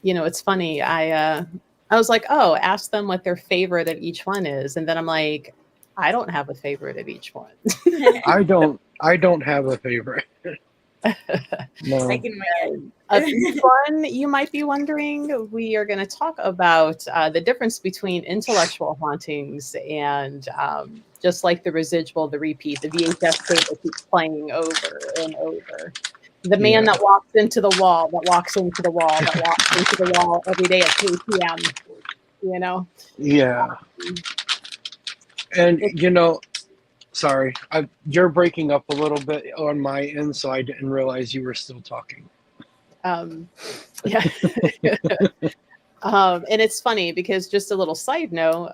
It's funny. I was like, oh, ask them what their favorite of each one is, and then I'm like, I don't have a favorite of each one. I don't have a favorite. I No. can wing Of each it. one, you might be wondering, we are going to talk about the difference between intellectual hauntings and just like the residual, the repeat, the VHS tape that keeps playing over and over. The man Yeah. that walks into the wall, that walks into the wall, that walks into the wall every day at 3 p.m. You know, Yeah. And it, sorry, you're breaking up a little bit on my end, so I didn't realize you were still talking. um, yeah. And it's funny because just a little side note,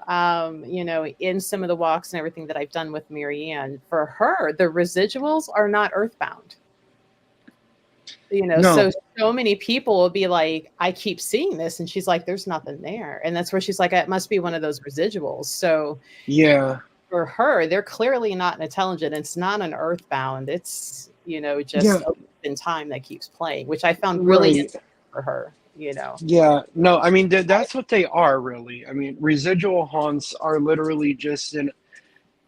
in some of the walks and everything that I've done with Marianne, for her, the residuals are not earthbound. No. So many people will be like, I keep seeing this, and she's like, there's nothing there. And that's where she's like, it must be one of those residuals. So Yeah. for her, they're clearly not intelligent. It's not an earthbound. It's, just Yeah. a loop in time that keeps playing, which I found really Right. interesting for her. Yeah. No, I mean that's what they are really. I mean, residual haunts are literally just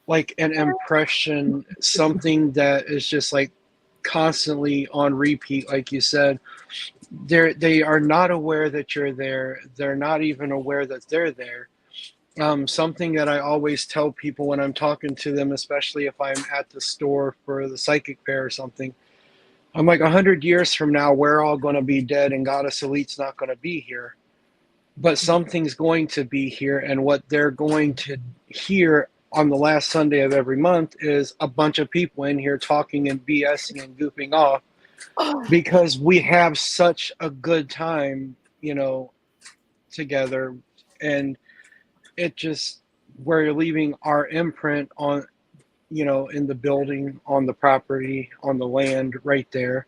like an impression, something that is just like constantly on repeat, like you said. They are not aware that you're there. They're not even aware that they're there. Something that I always tell people when I'm talking to them, especially if I'm at the store for the psychic fair or something, I'm like, 100 years from now, we're all going to be dead and Goddess Elite's not going to be here. But something's going to be here, and what they're going to hear on the last Sunday of every month is a bunch of people in here talking and BSing and goofing off because we have such a good time, together. And it just, we're leaving our imprint on, in the building, on the property, on the land right there.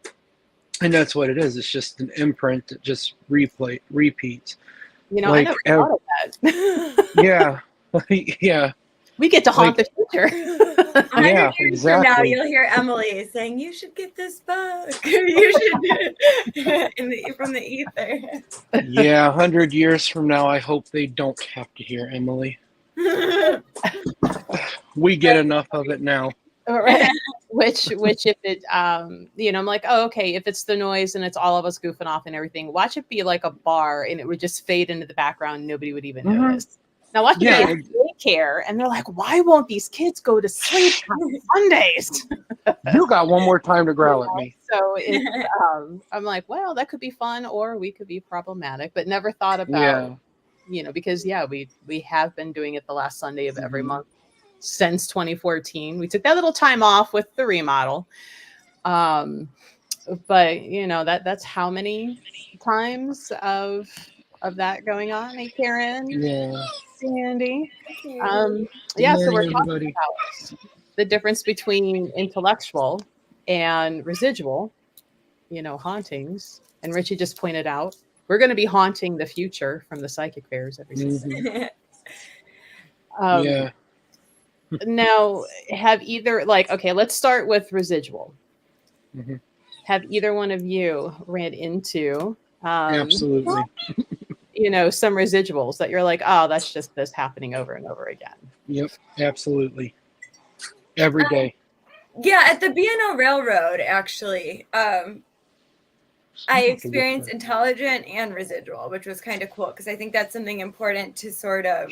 And that's what it is. It's just an imprint that just repeats. I Like, never thought of that. yeah, yeah, We get to haunt like, the future. 100 yeah, years from now, exactly. you'll hear Emily saying, "You should get this book. You should," from the ether. Yeah, 100 years from now, I hope they don't have to hear Emily. We get That's enough of it now. Right. Which if it I'm like, oh, okay, if it's the noise and it's all of us goofing off and everything, watch it be like a bar and it would just fade into the background, nobody would even Hmm. notice. Now watch it be Yeah, a daycare and they're like, why won't these kids go to sleep on Sundays? you got one more time to growl at me. So it's I'm like, well, that could be fun or we could be problematic, but never thought about, Yeah. because yeah, we have been doing it the last Sunday of every Hmm. month since 2014. We took that little time off with the remodel. Um, but that's how many times of that going on. Hey, Karen, Yeah. Sandy. Cute. Um, Good yeah, so morning, we're talking everybody. about the difference between intellectual and residual, hauntings. And Richie just pointed out we're going to be haunting the future from the psychic fairs every Sunday. Hmm. Um, Yeah. now, have either, like, okay, let's start with residual. Hmm. Have either one of you ran into, Absolutely. some residuals that you're like, oh, that's just this happening over and over again? Yep. Absolutely. Every day. Yeah, at the B&O Railroad, actually, I experienced intelligent and residual, which was kind of cool because I think that's something important to sort of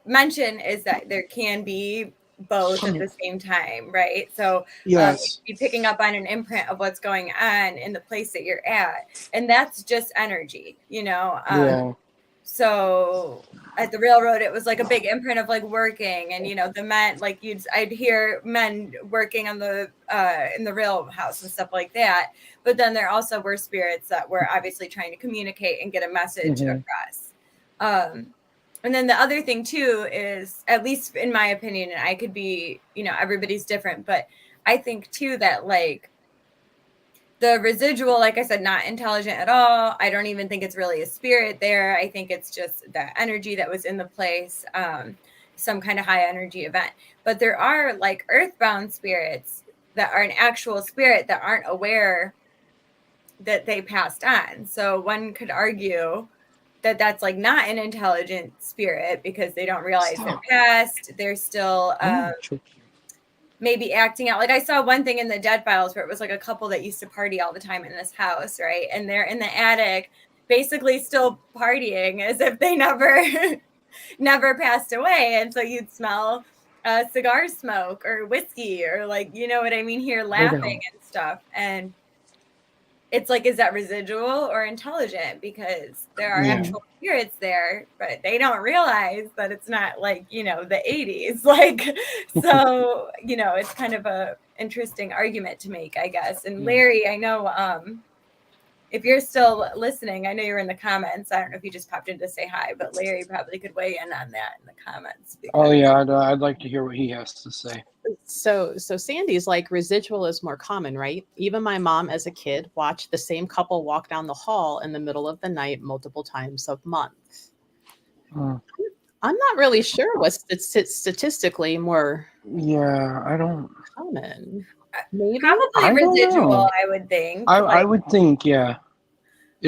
mention is that there can be both at the same time, right? So Yes. be picking up on an imprint of what's going on in the place that you're at, and that's just energy, Yeah. So at the railroad, it was like a big imprint of like working, and the men, like I'd hear men working on the in the rail house and stuff like that. But then there also were spirits that were obviously trying to communicate and get a message Hmm. across. And then the other thing too is, at least in my opinion, and I could be, everybody's different, but I think too that like the residual, like I said, not intelligent at all. I don't even think it's really a spirit there. I think it's just the energy that was in the place, some kind of high energy event. But there are like earthbound spirits that are an actual spirit that aren't aware that they passed on. So one could argue that that's like not an intelligent spirit because they don't realize their past. They're still maybe acting out. Like I saw one thing in the Dead Files where it was like a couple that used to party all the time in this house, right? And they're in the attic, basically still partying as if they never never passed away. And so you'd smell cigar smoke or whiskey or like, you know what I mean, here laughing and stuff. And it's like, is that residual or intelligent? Because there are actual spirits there, but they don't realize that it's not like, you know, the 80s. Like, so, you know, it's kind of a interesting argument to make, I guess. And Larry, I know if you're still listening, I know you're in the comments. I don't know if you just popped in to say hi, but Larry probably could weigh in on that in the comments. Oh yeah, I'd like to hear what he has to say. So Sandy's like, residual is more common, right? Even my mom as a kid watched the same couple walk down the hall in the middle of the night multiple times a month. I'm not really sure what's statistically more I don't common. Maybe probably residual, I would think. I would think, it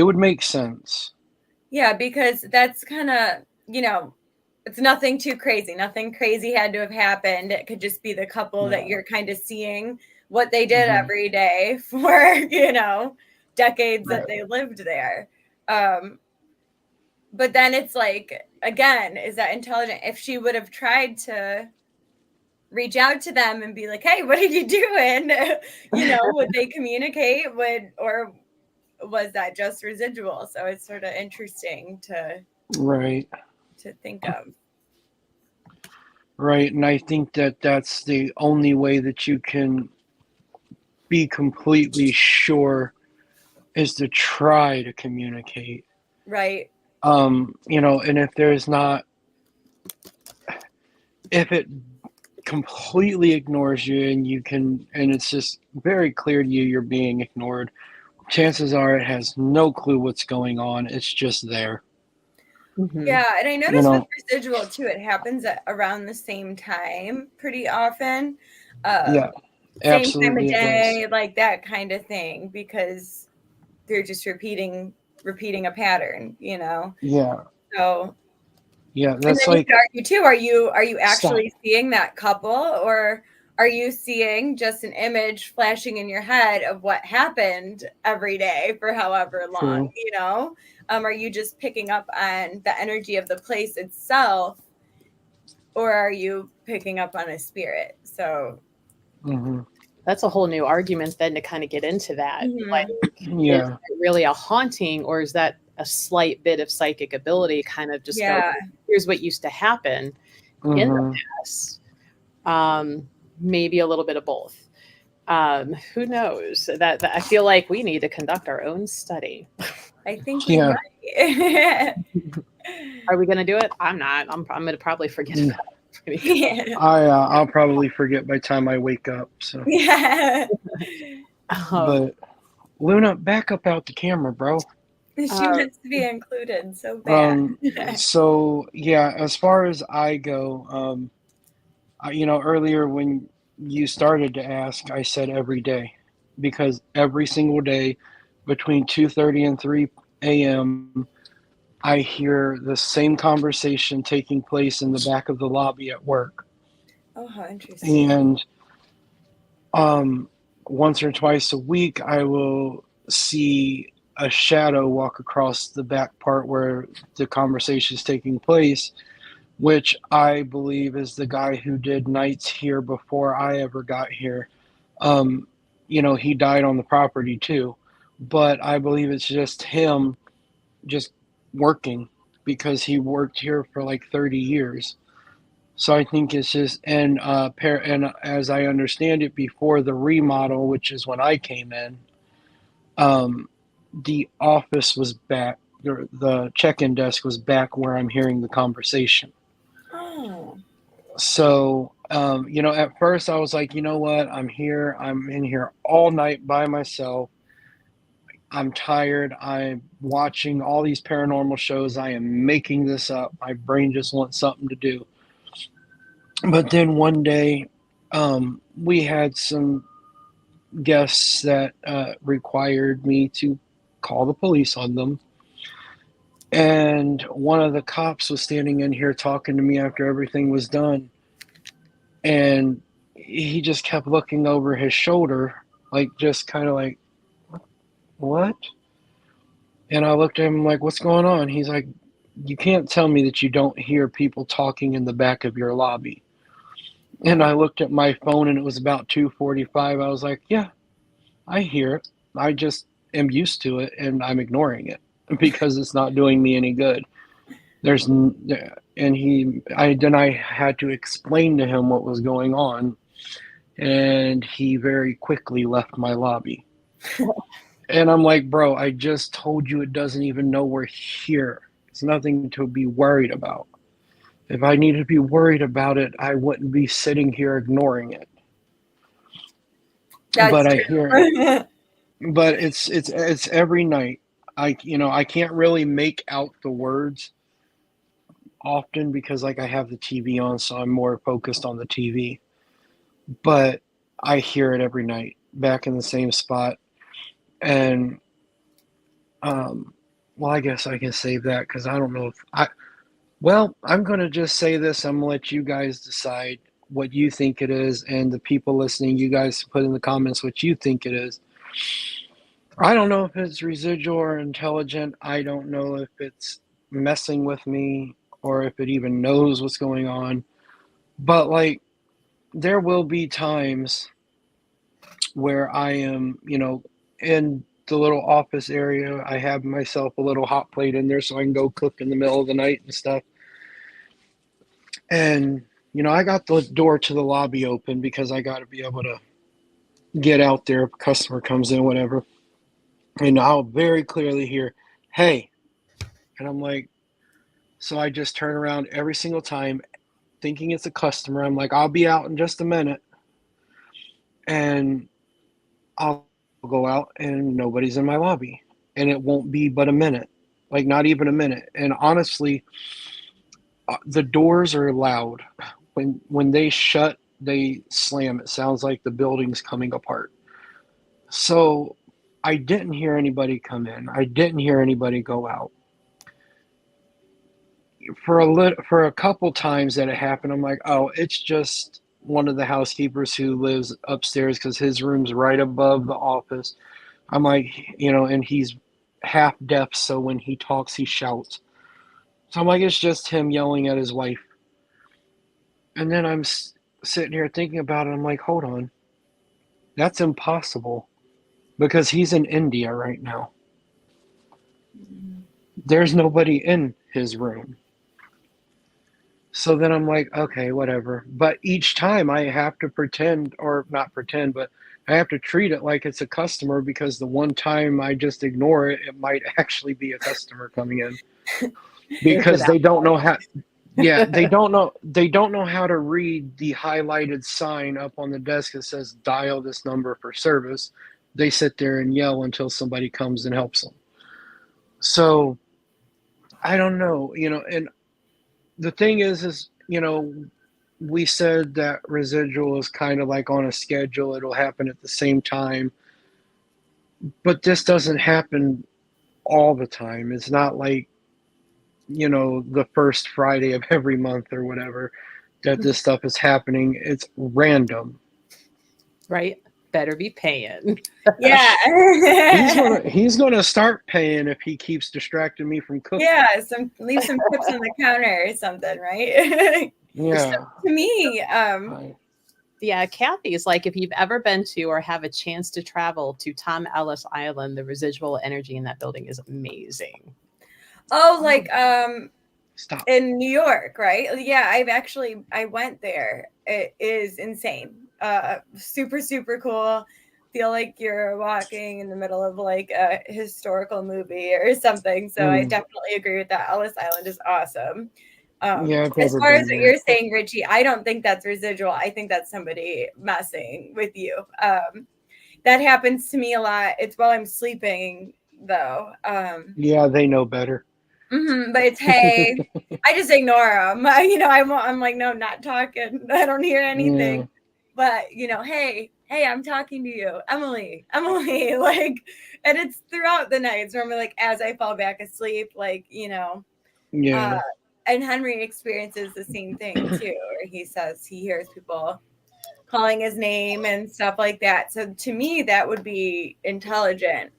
would make sense. Yeah, because that's kind of, you know, it's nothing too crazy. Nothing crazy had to have happened. It could just be the couple that you're kind of seeing what they did every day for, you know, decades that they lived there. But then it's like, again, is that intelligent? If she would have tried to reach out to them and be like, hey, what are you doing? You know, would they communicate? Or was that just residual? So it's sort of interesting to think of. Right. And I think that that's the only way that you can be completely sure is to try to communicate. Right. You know, and if there's not, if it completely ignores you and it's just very clear to you you're being ignored, chances are it has no clue what's going on. It's just there. Yeah, and I noticed with residual too, it happens at around the same time pretty often. Same time of day, like that kind of thing, because they're just repeating a pattern, you know. Yeah. So that's like you too. Are you actually seeing that couple, or are you seeing just an image flashing in your head of what happened every day for however long? You know, are you just picking up on the energy of the place itself, or are you picking up on a spirit? So that's a whole new argument then to kind of get into that. Like, is it really a haunting, or is that a slight bit of psychic ability kind of just go, here's what used to happen in the past? Maybe a little bit of both. Who knows? That I feel like we need to conduct our own study. I think we might. Are we going to do it? I'm not. I'm going to probably forget about it. I'll probably forget by the time I wake up. So but Luna, back up out the camera, bro. She wants to be included so bad. So as far as I go, you know, earlier when you started to ask, I said every day, because every single day between 2:30 and 3 a.m. I hear the same conversation taking place in the back of the lobby at work. Oh, how interesting. And once or twice a week, I will see a shadow walk across the back part where the conversation is taking place, which I believe is the guy who did nights here before I ever got here. You know, he died on the property too, but I believe it's just him just working, because he worked here for like 30 years. So I think it's just, and as I understand it, before the remodel, which is when I came in, the office was back, the check-in desk was back where I'm hearing the conversation. So, you know, at first I was like, you know what, I'm in here all night by myself. I'm tired. I'm watching all these paranormal shows. I am making this up. My brain just wants something to do. But then one day, we had some guests that required me to call the police on them. And one of the cops was standing in here talking to me after everything was done. And he just kept looking over his shoulder, like just kind of like, what? And I looked at him like, what's going on? He's like, you can't tell me that you don't hear people talking in the back of your lobby. And I looked at my phone and it was about 2:45. I was like, yeah, I hear it. I just am used to it and I'm ignoring it because it's not doing me any good. I had to explain to him what was going on, and he very quickly left my lobby. And I'm like, bro, I just told you it doesn't even know we're here. It's nothing to be worried about. If I needed to be worried about it, I wouldn't be sitting here ignoring it. That's But I true. hear it. But it's every night. I can't really make out the words often because like I have the TV on, so I'm more focused on the TV. But I hear it every night, back in the same spot. And well, I guess I can save that because I don't know if I'm going to just say this. I'm going to let you guys decide what you think it is, and the people listening, you guys put in the comments what you think it is. I don't know if it's residual or intelligent. I don't know if it's messing with me or if it even knows what's going on. But like, there will be times where I am, in the little office area. I have myself a little hot plate in there so I can go cook in the middle of the night and stuff. And, I got the door to the lobby open because I got to be able to get out there if a customer comes in, whatever. And I'll very clearly hear, hey. And I'm like, so I just turn around every single time thinking it's a customer. I'm like, I'll be out in just a minute. And I'll go out and nobody's in my lobby. And it won't be but a minute, like not even a minute. And honestly, the doors are loud. When they shut, they slam. It sounds like the building's coming apart. So I didn't hear anybody come in. I didn't hear anybody go out. For a couple times that it happened, I'm like, oh, it's just one of the housekeepers who lives upstairs because his room's right above the office. I'm like, and he's half deaf, so when he talks, he shouts. So I'm like, it's just him yelling at his wife. And then I'm sitting here thinking about it. I'm like, hold on. That's impossible because he's in India right now. There's nobody in his room. So then I'm like, okay, whatever. But each time I have to pretend, or not pretend, but I have to treat it like it's a customer because the one time I just ignore it, it might actually be a customer coming in. Because they don't know how. Yeah, they don't know how to read the highlighted sign up on the desk that says dial this number for service. They sit there and yell until somebody comes and helps them. So I don't know, and the thing is, we said that residual is kind of like on a schedule. It'll happen at the same time, but this doesn't happen all the time. It's not like, the first Friday of every month or whatever that this stuff is happening. It's random. Right? Better be paying. Yeah. He's gonna start paying if he keeps distracting me from cooking. Yeah, leave some tips on the counter or something, right? Yeah. So, to me, yeah, Kathy's like, if you've ever been to or have a chance to travel to Tom Ellis Island, the residual energy in that building is amazing. Oh, like Stop. in New York, right? Yeah, I went there. It is insane. Super, super cool. Feel like you're walking in the middle of like a historical movie or something. So I definitely agree with that. Ellis Island is awesome. Yeah, as far as what you're saying, Richie, I don't think that's residual. I think that's somebody messing with you. That happens to me a lot. It's while I'm sleeping, though. Yeah, they know better. But it's, hey, I just ignore them. I'm like, no, not talking. I don't hear anything. Yeah. But, hey, hey, I'm talking to you, Emily, like, and it's throughout the nights, normally like as I fall back asleep, like, Yeah. and Henry experiences the same thing too, where he says he hears people calling his name and stuff like that. So to me, that would be intelligent,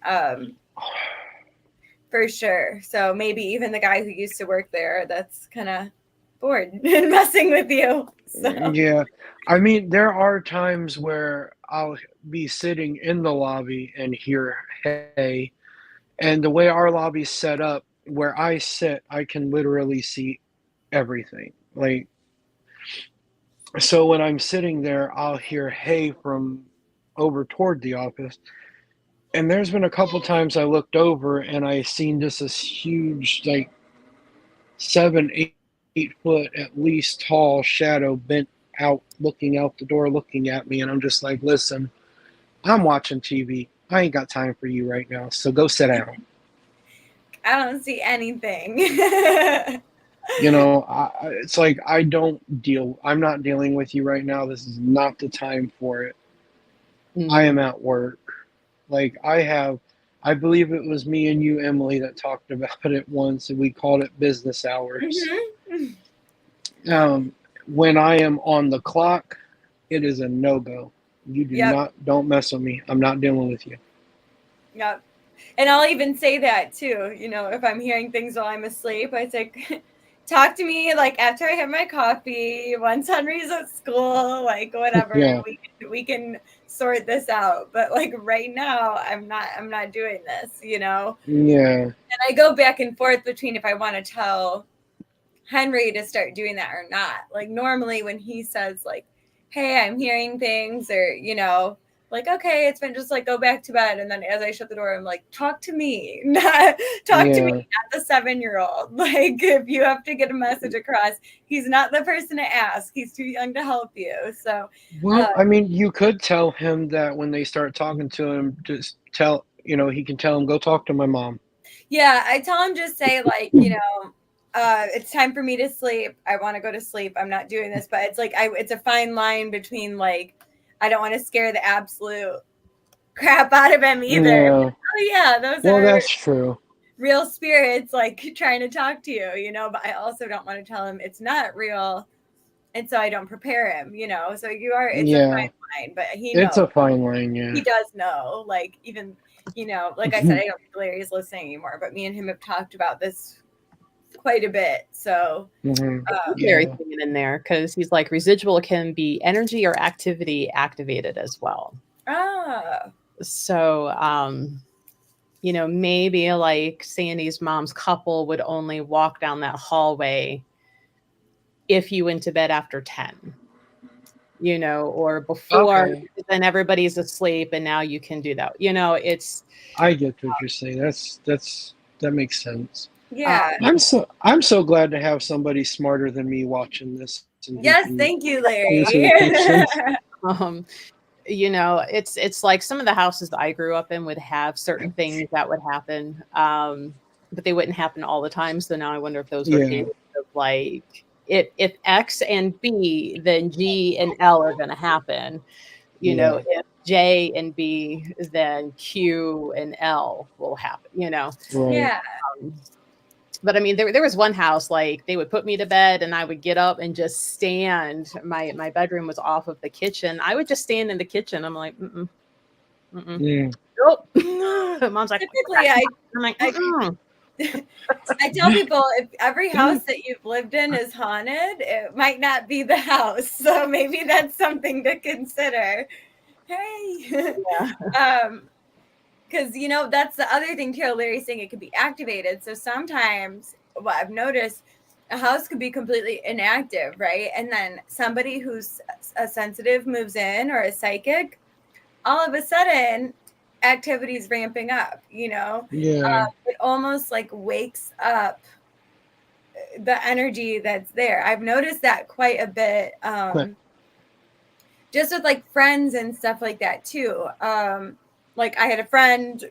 for sure. So maybe even the guy who used to work there, that's kind of bored and messing with you. So Yeah. I mean, there are times where I'll be sitting in the lobby and hear hey, and the way our lobby's set up, where I sit, I can literally see everything. Like, so when I'm sitting there, I'll hear hey from over toward the office. And there's been a couple times I looked over and I seen just this huge, like 7, 8 foot at least tall shadow bent out, looking out the door, looking at me. And I'm just like, listen, I'm watching TV. I ain't got time for you right now. So go sit down. I don't see anything. It's like I'm not dealing with you right now. This is not the time for it. I am at work. Like I believe it was me and you, Emily, that talked about it once, and we called it business hours. When I am on the clock, it is a no-go. You don't mess with me. I'm not dealing with you. Yep. And I'll even say that too, if I'm hearing things while I'm asleep, I say, talk to me like after I have my coffee, once Henry's at school, like whatever, Yeah. we can sort this out. But like right now, I'm not doing this, Yeah. And I go back and forth between if I want to tell Henry to start doing that or not. Like normally when he says like, hey, I'm hearing things, or like, okay, it's been just like go back to bed. And then as I shut the door, I'm like, talk to me, not to me, not the 7-year-old. Like if you have to get a message across, he's not the person to ask. He's too young to help you. So, well, I mean, you could tell him that when they start talking to him, just he can tell him, go talk to my mom. Yeah, I tell him just say like, it's time for me to sleep. I want to go to sleep. I'm not doing this, but it's like it's a fine line between like I don't want to scare the absolute crap out of him either. Yeah. Oh yeah, those Well, are that's true. real spirits like trying to talk to you, but I also don't want to tell him it's not real. And so I don't prepare him, So it's a fine line, but he knows. It's a fine line, yeah. He does know. Like even, like I said, I don't think Larry's listening anymore, but me and him have talked about this quite a bit. So Larry's in there because he's like residual can be energy or activity activated as well. So maybe like Sandy's mom's couple would only walk down that hallway if you went to bed after 10, or before, then everybody's asleep and now you can do that. I get what you're saying. That makes sense. Yeah. I'm so glad to have somebody smarter than me watching this. Yes, thank you, Larry. It's like some of the houses that I grew up in would have certain things that would happen, but they wouldn't happen all the time. So now I wonder if those are cases of like if X and B, then G and L are going to happen. If J and B, then Q and L will happen. Right. Yeah. But I mean, there was one house, like they would put me to bed and I would get up and just stand. My bedroom was off of the kitchen. I would just stand in the kitchen. I'm like, nope. Mom's like, typically, I'm like, I tell people if every house that you've lived in is haunted, it might not be the house. So maybe that's something to consider. Hey. Because, that's the other thing too. Larry's saying it could be activated. So sometimes what I've noticed, a house could be completely inactive, right? And then somebody who's a sensitive moves in, or a psychic, all of a sudden activity's ramping up, it almost like wakes up the energy that's there. I've noticed that quite a bit, just with like friends and stuff like that too. Like I had a friend,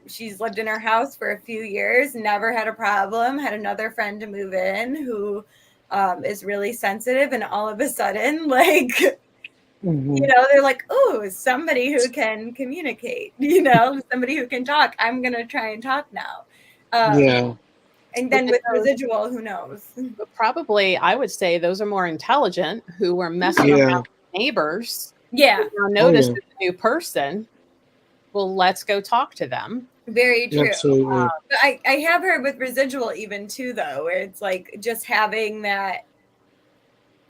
she's lived in her house for a few years, never had a problem, had another friend to move in who is really sensitive, and all of a sudden like Mhm. They're like, oh, somebody who can communicate, somebody who can talk. I'm going to try and talk now. Yeah. And Look then at with those. residual, who knows? But probably, I would say those are more intelligent who were messing around Yeah. with neighbors. Yeah, Who now Oh notice yeah. it's a new person. Well, let's go talk to them. very true. Absolutely. But I have heard with residual even too, though, where it's like just having that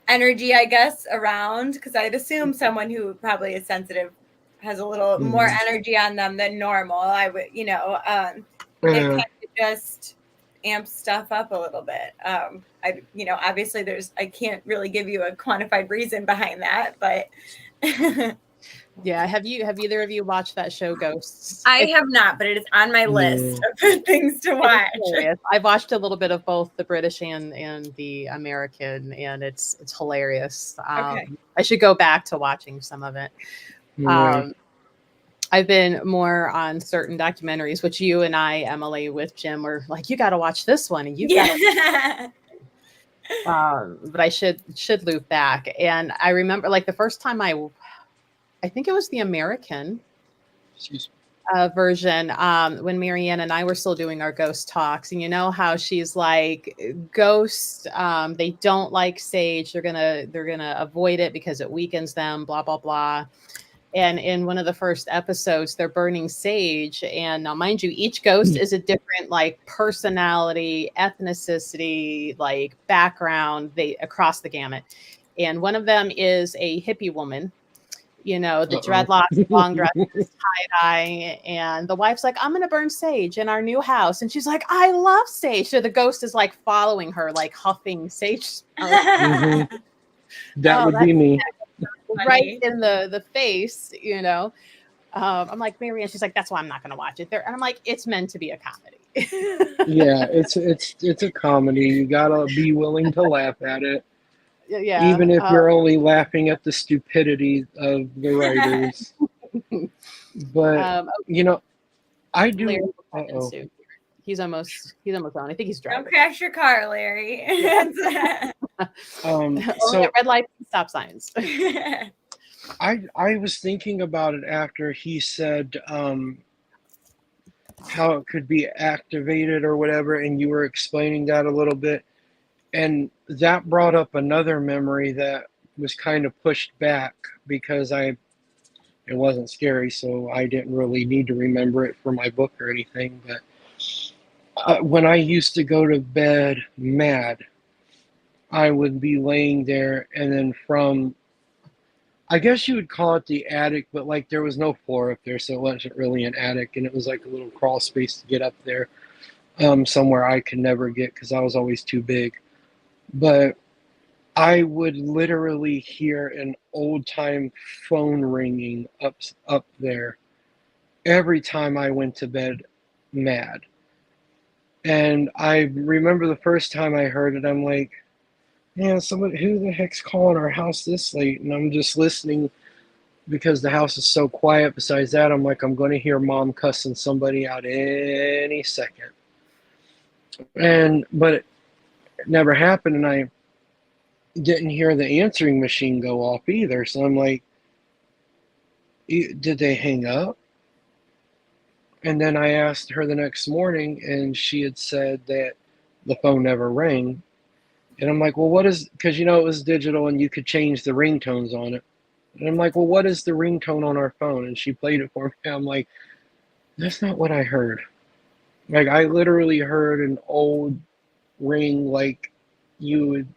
energy, I guess, around, because I'd assume someone who probably is sensitive has a little more Mhm. energy on them than normal. I would, it Yeah. kind of just amps stuff up a little bit. Obviously I can't really give you a quantified reason behind that, but Yeah. Have either of you watched that show Ghosts? I have not, but it is on my list No. of things to It is watch. hilarious. I've watched a little bit of both the British and the American, and it's hilarious. Okay. I should go back to watching some of it. Yeah. Um, I've been more on certain documentaries, which you and I, Emily, with Jim, were like, you got to watch this one, and you've got to. Yeah. But I should loop back, and I remember like the first time I think it was the American Excuse version when Marianne and I were still doing our ghost talks, and you know how she's like ghosts, they don't like sage, they're gonna avoid it because it weakens them, blah blah blah. And in one of the first episodes, they're burning sage, and now mind you, each ghost is a different like personality, ethnicity, like background, they across the gamut. And one of them is a hippie woman, the Uh-oh. dreadlocks, long dresses, tie-dye, and the wife's like, I'm gonna burn sage in our new house. And she's like, I love sage. So the ghost is like following her, like huffing sage smoke. Mhm. That Oh, would be that's me. right Funny. in the face. I'm like, Marianne, she's like, that's why I'm not gonna watch it there. And I'm like, it's meant to be a comedy. Yeah, it's a comedy. You gotta be willing to laugh at it, Yeah. even if you're only laughing at the stupidity of the writers. But Oh, you know, I Larry do. will Uh come in oh. soon. He's almost on. I think he's Don't driving. crash your car, Larry. Only So at red lights and stop signs. I was thinking about it after he said how it could be activated or whatever, and you were explaining that a little bit, and that brought up another memory that was kind of pushed back because it wasn't scary, so I didn't really need to remember it for my book or anything. But when I used to go to bed mad, I would be laying there, and then from, I guess you would call it the attic, but like there was no floor up there, so it wasn't really an attic, and it was like a little crawl space to get up there, somewhere I could never get because I was always too big. But I would literally hear an old time phone ringing up there every time I went to bed mad. And I remember the first time I heard it, I'm like, man, somebody, who the heck's calling our house this late? And I'm just listening because the house is so quiet. Besides that, I'm like, I'm going to hear mom cussing somebody out any second. But it never happened, and I didn't hear the answering machine go off either. So I'm like, did they hang up? And then I asked her the next morning, and she had said that the phone never rang. And I'm like, well, what is, because it was digital and you could change the ringtones on it. And I'm like, well, what is the ringtone on our phone? And she played it for me. I'm like, that's not what I heard. Like, I literally heard an old ring like you would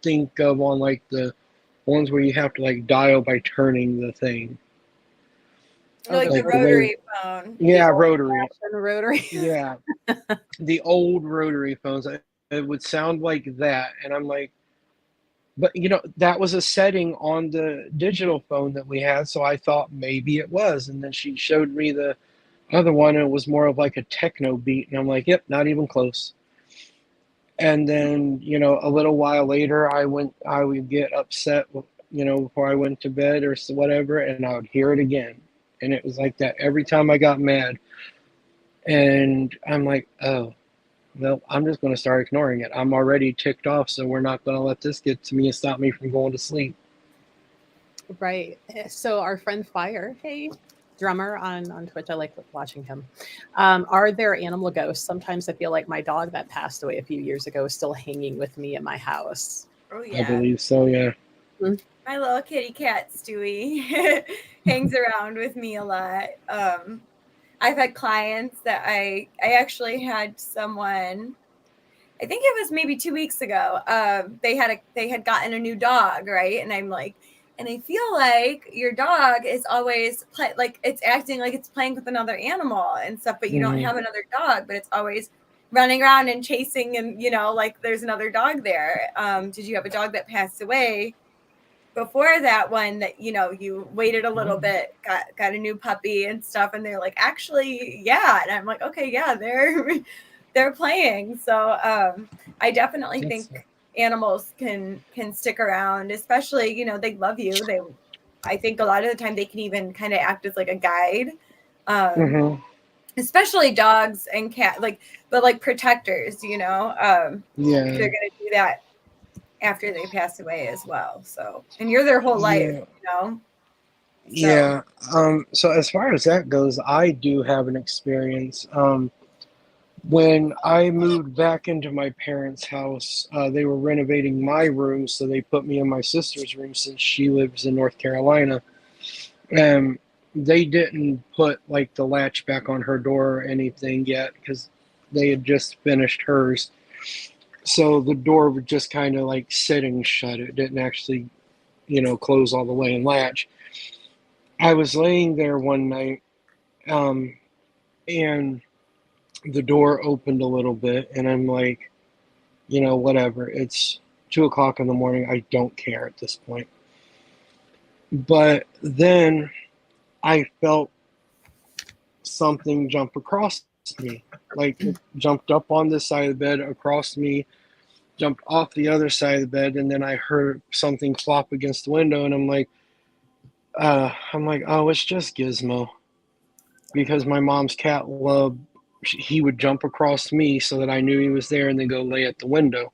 think of on like the ones where you have to like dial by turning the thing. Like the Like the way, rotary phone. yeah, rotary. Rotary. Yeah. The old rotary phones. It would sound like that. And I'm like, but that was a setting on the digital phone that we had, so I thought maybe it was. And then she showed me the other one, and it was more of like a techno beat, and I'm like, yep, not even close. And then a little while later, I would get upset, before I went to bed or whatever, and I would hear it again, and it was like that every time I got mad. And I'm like, oh, well, I'm just going to start ignoring it. I'm already ticked off, so we're not going to let this get to me and stop me from going to sleep. Right. So our friend Fire, hey, drummer on Twitch. I like watching him. Are there animal ghosts? Sometimes I feel like my dog that passed away a few years ago is still hanging with me in my house. Oh I yeah. believe so. Yeah. My little kitty cat Stewie hangs around with me a lot. I've had clients that I actually had someone, I think it was maybe 2 weeks ago. They had gotten a new dog, right? And I'm like, and I feel like your dog is always like it's acting like it's playing with another animal and stuff, but you don't have another dog, but it's always running around and chasing, and like there's another dog there. Did you have a dog that passed away before that one that you waited a little bit, got a new puppy and stuff? And they're like, actually, yeah. And I'm like, okay, yeah, they're playing. So I definitely think animals can stick around, especially they love you. I think a lot of the time they can even kind of act as like a guide, especially dogs and cat, but like protectors, Yeah. they're gonna do that after they pass away as well. So, and you're their whole life, So. Yeah. So as far as that goes, I do have an experience. When I moved back into my parents' house, they were renovating my room, so they put me in my sister's room since she lives in North Carolina. And they didn't put like the latch back on her door or anything yet because they had just finished hers. So the door was just kind of like sitting shut. It didn't actually, close all the way and latch. I was laying there one night, and the door opened a little bit, and I'm like, whatever. It's 2 o'clock in the morning. I don't care at this point. But then I felt something jump across me. Like it jumped up on this side of the bed, across me, jumped off the other side of the bed, and then I heard something flop against the window, and I'm like, oh, it's just Gizmo. Because my mom's cat loved, he would jump across me so that I knew he was there and then go lay at the window.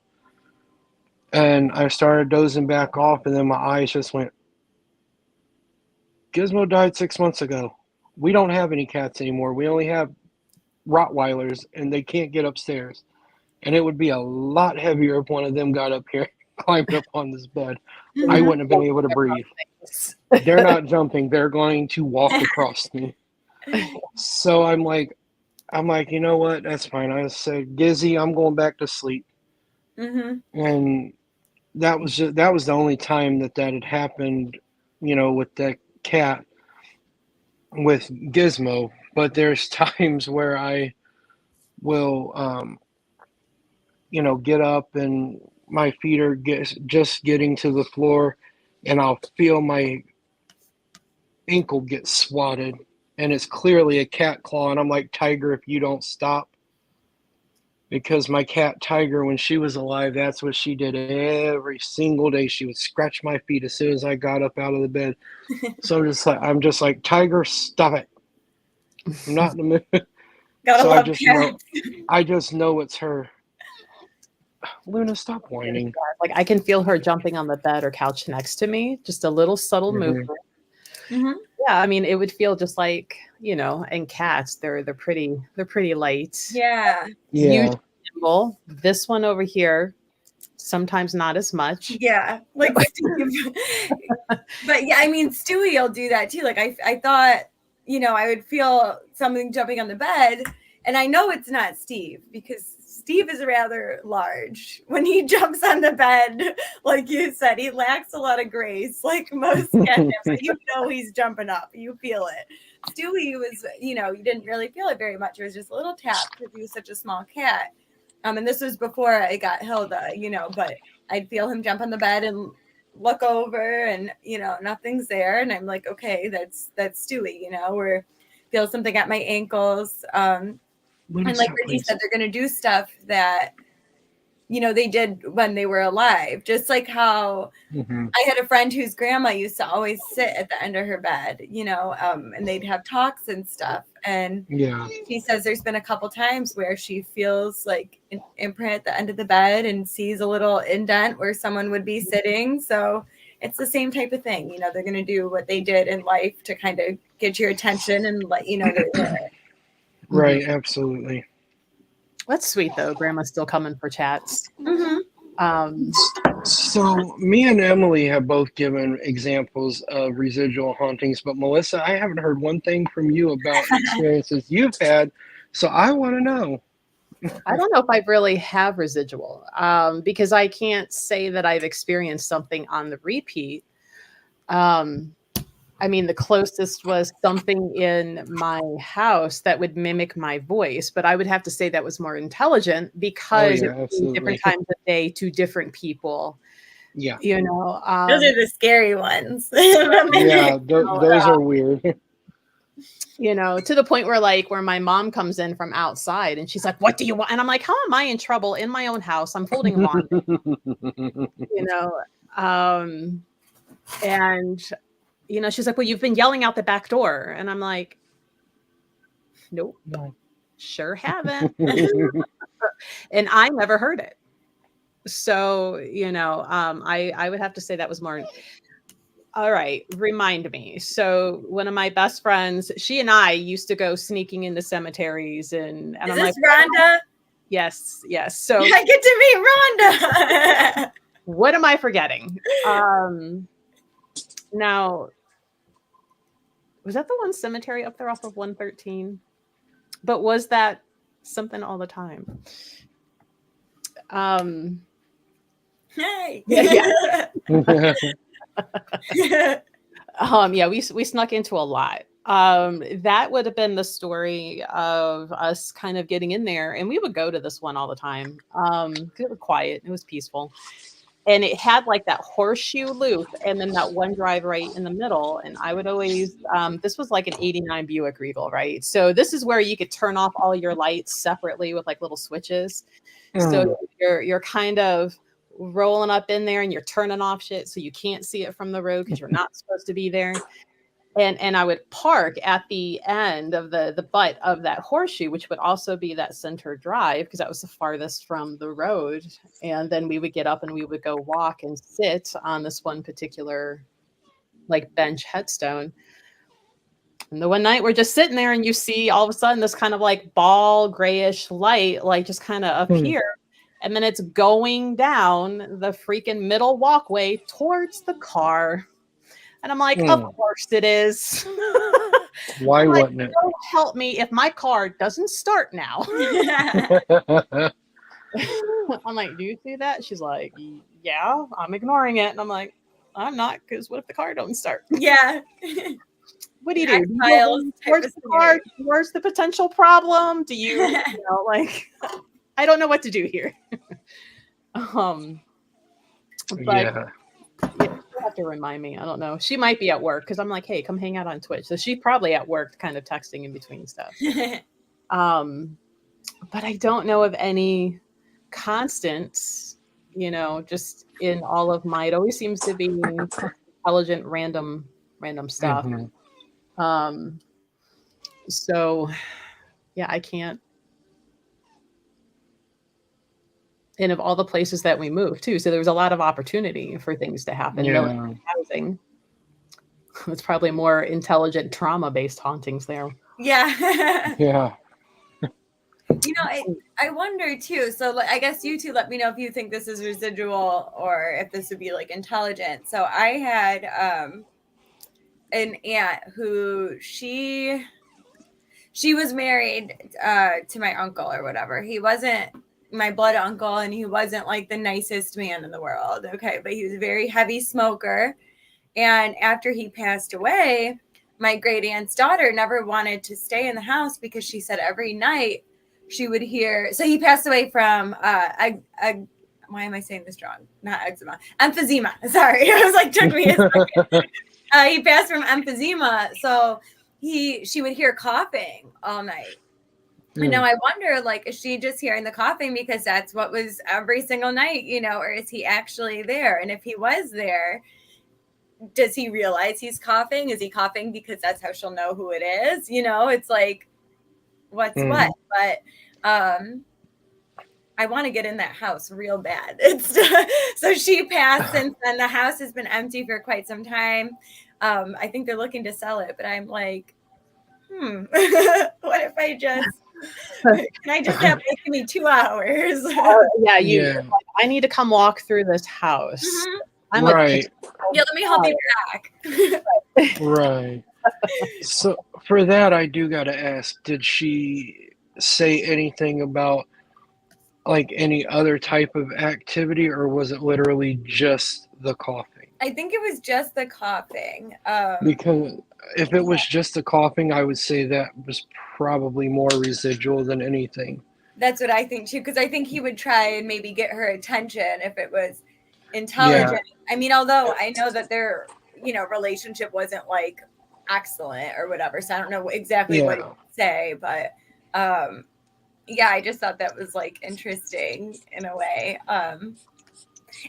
And I started dozing back off, and then my eyes just went, Gizmo died 6 months ago. We don't have any cats anymore. We only have Rottweilers, and they can't get upstairs. And it would be a lot heavier if one of them got up here and climbed up on this bed. I wouldn't have been able to breathe. They're not jumping. They're going to walk across me. So I'm like, you know what? That's fine. I said, Gizzy, I'm going back to sleep. And that was the only time that had happened, with that cat, with Gizmo. But there's times where I will, get up and my feet are just getting to the floor, and I'll feel my ankle get swatted, and it's clearly a cat claw, and I'm like, Tiger, if you don't stop. Because my cat Tiger, when she was alive, that's what she did every single day. She would scratch my feet as soon as I got up out of the bed. So I'm just like, Tiger, stop it. I'm not in the mood. So I just know it's her. Luna, stop whining. Like I can feel her jumping on the bed or couch next to me. Just a little subtle movement. Yeah, I mean, it would feel just like, and cats, they're pretty light. Yeah. Usually nimble. This one over here, sometimes not as much. Yeah, like Steve. But yeah, I mean, Stewie will do that too. Like I thought, I would feel something jumping on the bed, and I know it's not Steve because Steve is rather large. When he jumps on the bed, like you said, he lacks a lot of grace, like most catnips. He's jumping up. You feel it. Stewie was, you didn't really feel it very much. It was just a little tap because he was such a small cat. And this was before I got Hilda, but I'd feel him jump on the bed and look over, and nothing's there, and I'm like, okay, that's Stewie, or feel something at my ankles. And like Richie said, they're going to do stuff that they did when they were alive, just like how I had a friend whose grandma used to always sit at the end of her bed, and they'd have talks and stuff. And she says there's been a couple times where she feels like an imprint at the end of the bed and sees a little indent where someone would be sitting. So it's the same type of thing. You know, they're going to do what they did in life to kind of get your attention and let you know they're there. Right, absolutely. That's sweet though. Grandma's still coming for chats. Mm-hmm. So me and Emily have both given examples of residual hauntings, but Melissa, I haven't heard one thing from you about experiences you've had. So I want to know. I don't know if I really have residual because I can't say that I've experienced something on the repeat. I mean, the closest was something in my house that would mimic my voice, but I would have to say that was more intelligent because it yeah, would be different absolutely. times of day to different people. Yeah, You know, Those are the scary ones. yeah, those are weird. you know, to the point where like where my mom comes in from outside and she's like, "What do you want?" And I'm like, "How am I in trouble in my own house? I'm holding a laundry," you know. And you know, she's like, "Well, you've been yelling out the back door," and I'm like, "Nope, No. sure haven't," and I never heard it. So you know, I would have to say that was more. All right, remind me. So one of my best friends, she and I used to go sneaking into cemeteries, and Is I'm this like, Rhonda? yes, yes. So I get to meet Rhonda. what am I forgetting? Now, was that the one cemetery up there off of 113? But was that something all the time? Hey. Yeah. Yeah. Yeah, we snuck into a lot. That would have been the story of us kind of getting in there, and we would go to this one all the time. 'Cause it was quiet, it was peaceful, and it had like that horseshoe loop, and then that one drive right in the middle. And I would always, this was like an '89 Buick Regal, right? So this is where you could turn off all your lights separately with like little switches. So you're kind of rolling up in there and you're turning off shit so you can't see it from the road because you're not supposed to be there. And I would park at the end of the butt of that horseshoe, which would also be that center drive because that was the farthest from the road. And then we would get up and we would go walk and sit on this one particular like bench headstone. And the one night we're just sitting there and you see all of a sudden this kind of like ball grayish light like just kind of appear. And then it's going down the freaking middle walkway towards the car. And I'm like, of course it is. Why I'm like, wouldn't it? "Oh, help me if my car doesn't start now." I'm like, "Do you see that?" She's like, "Yeah, I'm ignoring it." And I'm like, "I'm not, because what if the car don't start?" Yeah. What do you do? Do you X-Files go type towards of the car? scenario. Where's the potential problem? Do you, you know, like, I don't know what to do here. But Yeah. yeah, you'll have to remind me. I don't know. She might be at work because I'm like, "Hey, come hang out on Twitch." So she's probably at work, kind of texting in between stuff. But I don't know of any constants, you know, just in all of my, it always seems to be intelligent, random stuff. So yeah, I can't. And of all the places that we moved too, so there was a lot of opportunity for things to happen. Yeah. Housing. It's probably more intelligent trauma-based hauntings there. Yeah. Yeah. You know, I wonder too. So like, I guess you two let me know if you think this is residual or if this would be like intelligent. So I had an aunt who she was married to my uncle or whatever. He wasn't my blood uncle and he wasn't like the nicest man in the world. Okay. But he was a very heavy smoker. And after he passed away, my great aunt's daughter never wanted to stay in the house because she said every night she would hear. So he passed away from why am I saying this wrong? Not eczema, emphysema. Sorry, I was like, took me a second. He passed from emphysema, so she would hear coughing all night. And now I wonder, like, is she just hearing the coughing because that's what was every single night, you know, or is he actually there? And if he was there, does he realize he's coughing? Is he coughing because that's how she'll know who it is? You know, it's like, what's what? But I want to get in that house real bad. It's so she passed since then. The house has been empty for quite some time. I think they're looking to sell it, but I'm like, what if I just can I just have like, give me 2 hours? Yeah, I need to come walk through this house. I'm right. Yeah, let me help you back. Right. So for that, I do got to ask, did she say anything about like any other type of activity, or was it literally just the coughing? I think it was just the coughing. Because if it was just the coughing, I would say that was probably more residual than anything. That's what I think too, because I think he would try and maybe get her attention if it was intelligent. I mean, although I know that their, relationship wasn't like excellent or whatever, so I don't know exactly what he would say, but I just thought that was like interesting in a way.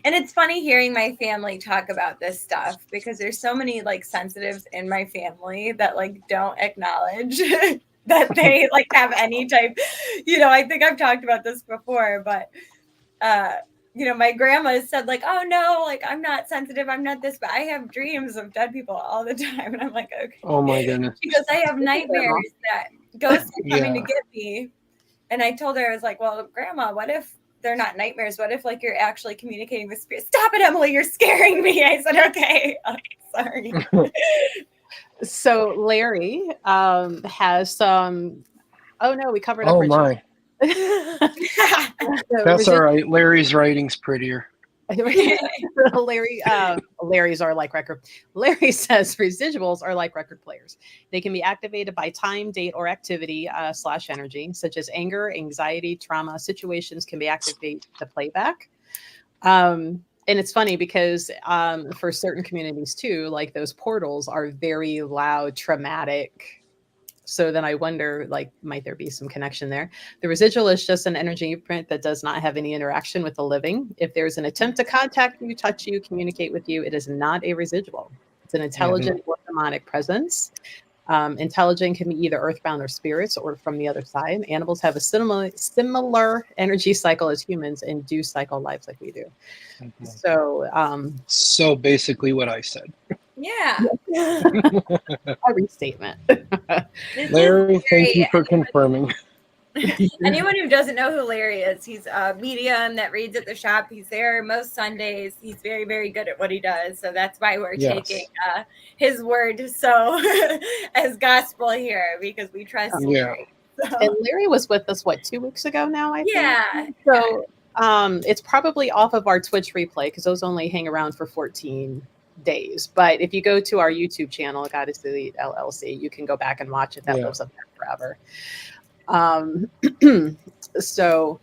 And it's funny hearing my family talk about this stuff because there's so many like sensitives in my family that like don't acknowledge that they like have any type, I think I've talked about this before, but my grandma said like, oh no, like I'm not sensitive, I'm not this, but I have dreams of dead people all the time. And I'm like, okay. Oh my goodness. She goes, I have nightmares that ghosts are coming to get me. And I told her, I was like, well, Grandma, what if they're not nightmares? What if like you're actually communicating with spirits? Stop it, Emily, you're scaring me. I said, okay, sorry. So Larry has some, oh no, we covered up Richie. My. That's all right. Larry's writing's prettier. Larry's are like record. Larry says residuals are like record players. They can be activated by time, date, or activity / energy, such as anger, anxiety, trauma. Situations can be activated to playback. And it's funny because for certain communities too, like those portals are very loud, traumatic. So then I wonder, like, might there be some connection there? The residual is just an energy print that does not have any interaction with the living. If there's an attempt to contact you, touch you, communicate with you, it is not a residual. It's an intelligent or demonic presence. Intelligent can be either earthbound or spirits or from the other side. Animals have a similar energy cycle as humans and do cycle lives like we do. So basically what I said. Yeah. A restatement. Larry, thank you for confirming. Anyone who doesn't know who Larry is, he's a medium that reads at the shop. He's there most Sundays. He's very, very good at what he does. So that's why we're taking his word as gospel here, because we trust him. Yeah. So. And Larry was with us, 2 weeks ago now, I think? Yeah. So it's probably off of our Twitch replay because those only hang around for 14 days. But if you go to our YouTube channel, Goddess Elite LLC, you can go back and watch it. That lives up there forever. So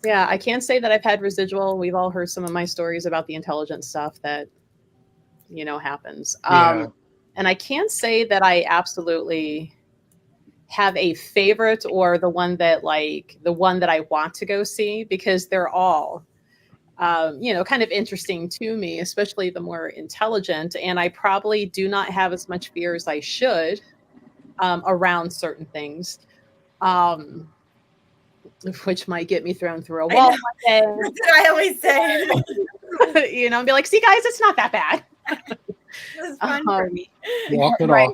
I can't say that I've had residual. We've all heard some of my stories about the intelligent stuff that happens. And I can't say that I absolutely have a favorite or the one that I want to go see, because they're all kind of interesting to me, especially the more intelligent. And I probably do not have as much fear as I should around certain things, which might get me thrown through a wall one day. That's what I always say. And be like, see, guys, it's not that bad. It was fun for me. Walk it off.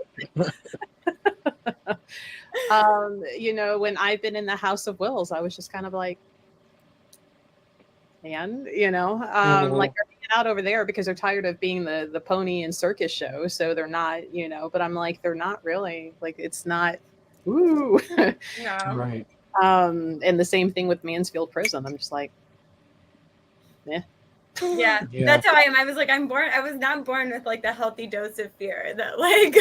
When I've been in the House of Wills, I was just kind of like, like they're hanging out over there because they're tired of being the pony and circus show. So they're not, but I'm like, they're not really, like, it's not, ooh. No. Right. And the same thing with Mansfield Prison. I'm just like, Yeah, that's how I am. I was like, I was not born with like the healthy dose of fear that like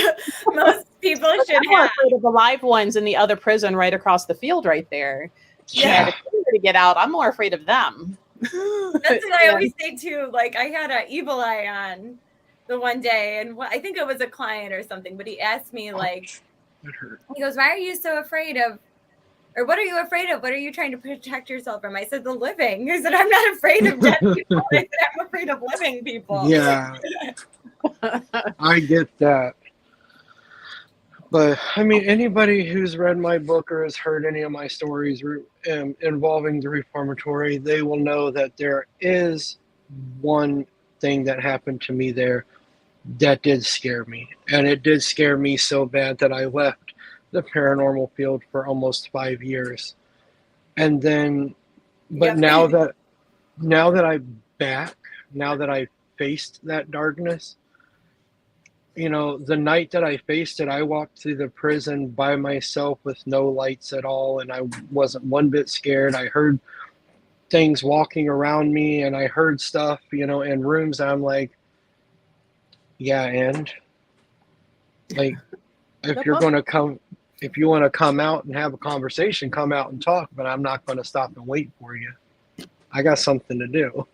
most people should I'm more have. afraid of the live ones in the other prison right across the field right there. Yeah. To get out, I'm more afraid of them. That's what I always say too. Like I had an evil eye on the one day, and I think it was a client or something, but he asked me like, he goes, why are you so afraid of, or what are you afraid of? What are you trying to protect yourself from? I said, the living. I said, I'm not afraid of dead people. I said, I'm afraid of living people. Yeah. I get that. But I mean, anybody who's read my book or has heard any of my stories involving the reformatory, they will know that there is one thing that happened to me there that did scare me. And it did scare me so bad that I left the paranormal field for almost 5 years. And then, but Yep. now that I'm back, now that I faced that darkness, the night that I faced it, I walked through the prison by myself with no lights at all, and I wasn't one bit scared. I heard things walking around me, and I heard stuff, in rooms. I'm like, yeah, and like, if you're going to come, if you want to come out and have a conversation, come out and talk, but I'm not going to stop and wait for you. I got something to do.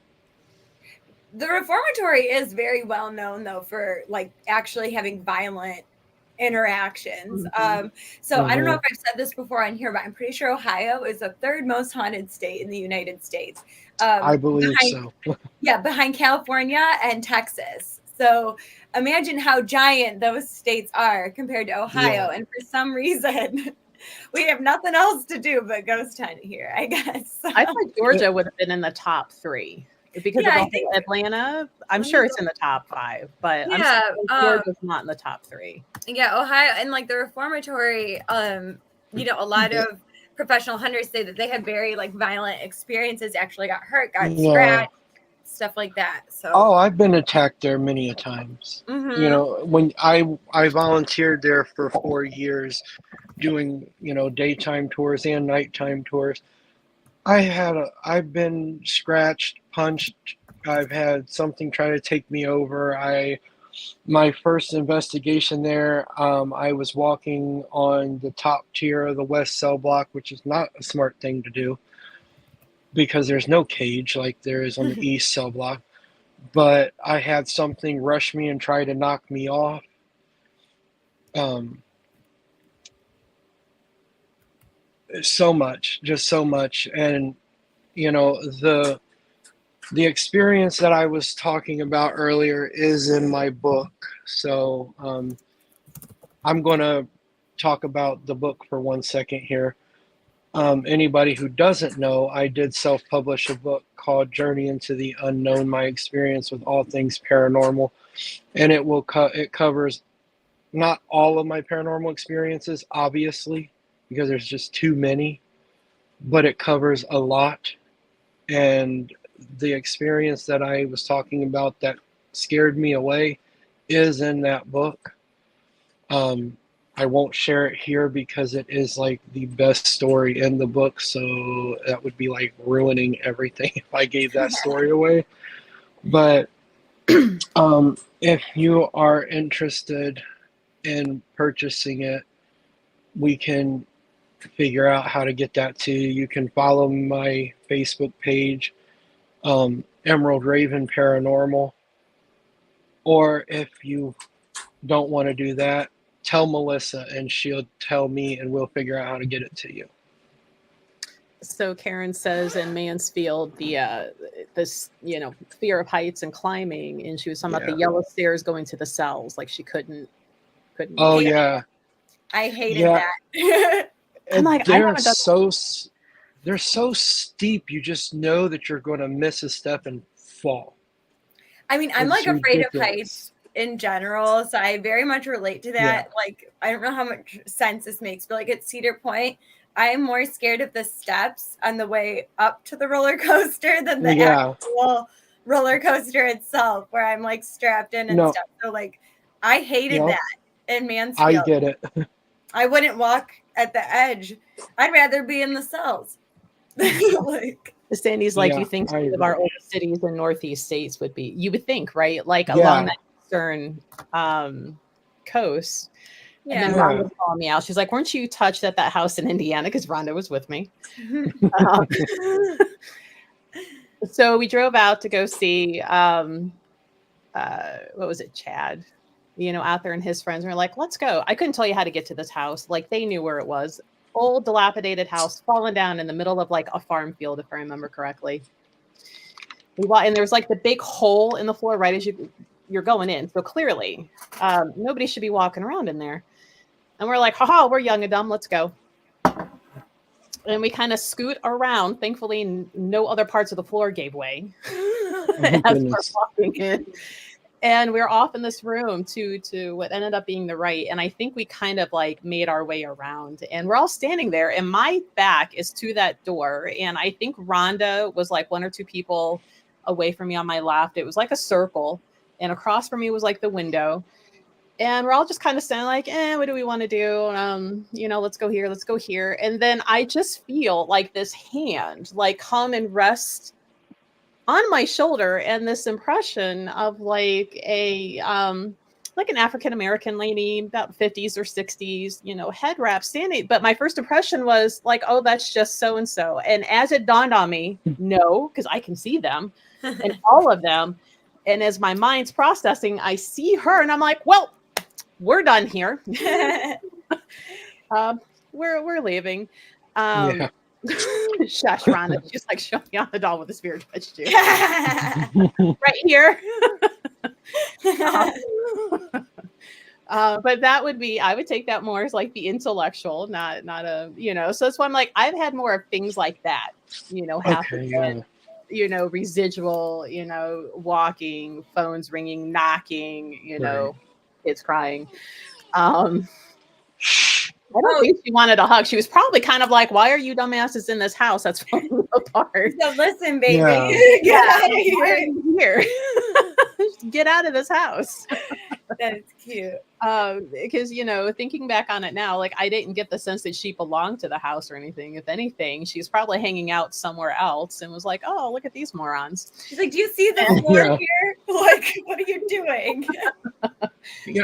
The reformatory is very well known, though, for like actually having violent interactions. So I don't know if I've said this before on here, but I'm pretty sure Ohio is the third most haunted state in the United States. I believe so. Yeah, behind California and Texas. So imagine how giant those states are compared to Ohio. And for some reason, we have nothing else to do but ghost hunt here, I guess. I thought Georgia would have been in the top 3 because of the whole Atlanta. I'm sure it's in the top 5, but I'm sorry, Georgia's not in the top 3. Yeah, Ohio and like the reformatory, a lot of professional hunters say that they had very like violent experiences, actually got hurt, got scratched, stuff like that. So I've been attacked there many a times. When I volunteered there for 4 years doing, daytime tours and nighttime tours, I've been scratched, punched. I've had something try to take me over. My first investigation there, I was walking on the top tier of the west cell block, which is not a smart thing to do because there's no cage like there is on the east cell block. But I had something rush me and try to knock me off. Just so much. And, the experience that I was talking about earlier is in my book. So I'm going to talk about the book for 1 second here. Anybody who doesn't know, I did self-publish a book called Journey into the Unknown, My Experience with All Things Paranormal. And it covers not all of my paranormal experiences, obviously, because there's just too many, but it covers a lot. And the experience that I was talking about that scared me away is in that book. I won't share it here because it is like the best story in the book, so that would be like ruining everything if I gave that story away. But if you are interested in purchasing it, we can figure out how to get that to you. You can follow my Facebook page, Emerald Raven Paranormal, or if you don't want to do that, tell Melissa and she'll tell me and we'll figure out how to get it to you. So Karen says in Mansfield, this fear of heights and climbing, and she was talking about the yellow stairs going to the cells, like she couldn't. Oh yeah, I hated that. I'm like, they're so steep. You just know that you're going to miss a step and fall. I mean, I'm like afraid of heights in general, so I very much relate to that. Like, I don't know how much sense this makes, but like at Cedar Point, I'm more scared of the steps on the way up to the roller coaster than the actual roller coaster itself, where I'm like strapped in and stuff. So like, I hated that in Mansfield. I get it. I wouldn't walk at the edge. I'd rather be in the cells. Like, Sandy's like, you think some of our old cities in Northeast states would be, you would think, right? Like along that eastern coast. Yeah. And then Rhonda was calling me out. She's like, weren't you touched at that house in Indiana? Because Rhonda was with me. So we drove out to go see, what was it, Chad? Out there and his friends. And we're like, let's go. I couldn't tell you how to get to this house. Like, they knew where it was. Old, dilapidated house, fallen down in the middle of like a farm field, if I remember correctly. And there was like the big hole in the floor right as you're going in. So clearly, nobody should be walking around in there. And we're like, haha, we're young and dumb. Let's go. And we kind of scoot around. Thankfully, no other parts of the floor gave way as we're Goodness. walking in. And we're off in this room to what ended up being the right. And I think we kind of like made our way around. And we're all standing there. And my back is to that door. And I think Rhonda was like one or two people away from me on my left. It was like a circle. And across from me was like the window. And we're all just kind of saying like, what do we want to do? Let's go here, let's go here. And then I just feel like this hand like come and rest on my shoulder, and this impression of like like an African American lady, about 50s or 60s, head wrap standing. But my first impression was like, oh, that's just so and so. And as it dawned on me, no, because I can see them and all of them. And as my mind's processing, I see her, and I'm like, well, we're done here. We're leaving. Yeah. Shush, Rhonda. She's like, show me on the doll with the spirit touched you. Right here. But that would be, I would take that more as like the intellectual, not a, so that's why I'm like, I've had more of things like that, happen. Yeah. Residual, walking, phones ringing, knocking, Right. kids crying. I don't think she wanted a hug. She was probably kind of like, why are you dumbasses in this house that's falling apart? So listen, baby. Yeah. Why are you here? Get out of this house. That's cute. Because, thinking back on it now, like I didn't get the sense that she belonged to the house or anything. If anything, she's probably hanging out somewhere else and was like, oh, look at these morons. She's like, do you see this board here? Like, what are you doing?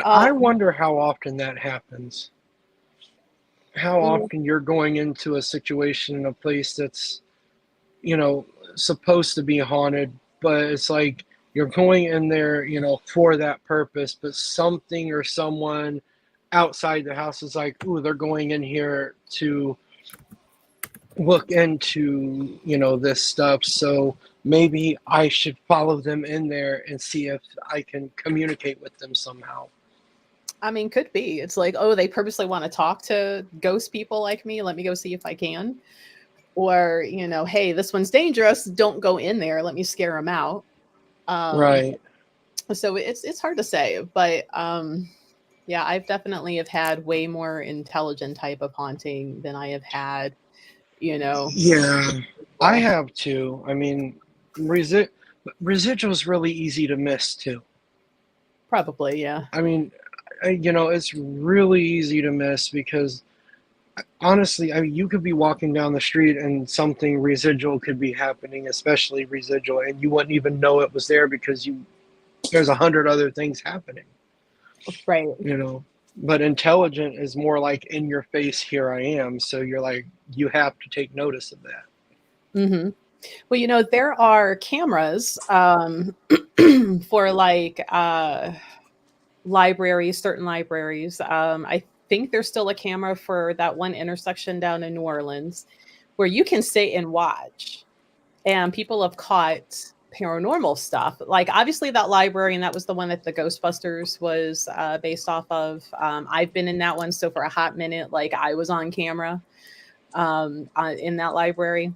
I wonder how often that happens. How often you're going into a situation in a place that's, supposed to be haunted, but it's like you're going in there, for that purpose, but something or someone outside the house is like, ooh, they're going in here to look into, this stuff. So maybe I should follow them in there and see if I can communicate with them somehow. I mean, could be. It's like, oh, they purposely want to talk to ghost people like me. Let me go see if I can. Or, hey, this one's dangerous. Don't go in there. Let me scare them out. Right. So it's hard to say. But yeah, I've definitely have had way more intelligent type of haunting than I have had, Yeah, I have too. I mean, residual is really easy to miss too. Probably, yeah. I mean, it's really easy to miss because honestly, I mean, you could be walking down the street and something residual could be happening, especially residual, and you wouldn't even know it was there because there's 100 other things happening. Right. But intelligent is more like in your face, here I am. So you're like, you have to take notice of that. Mm-hmm. Well, there are cameras for like libraries, certain libraries. I think there's still a camera for that one intersection down in New Orleans where you can sit and watch, and people have caught paranormal stuff. Like obviously that library, and that was the one that the Ghostbusters was based off of. I've been in that one, so for a hot minute, like I was on camera in that library.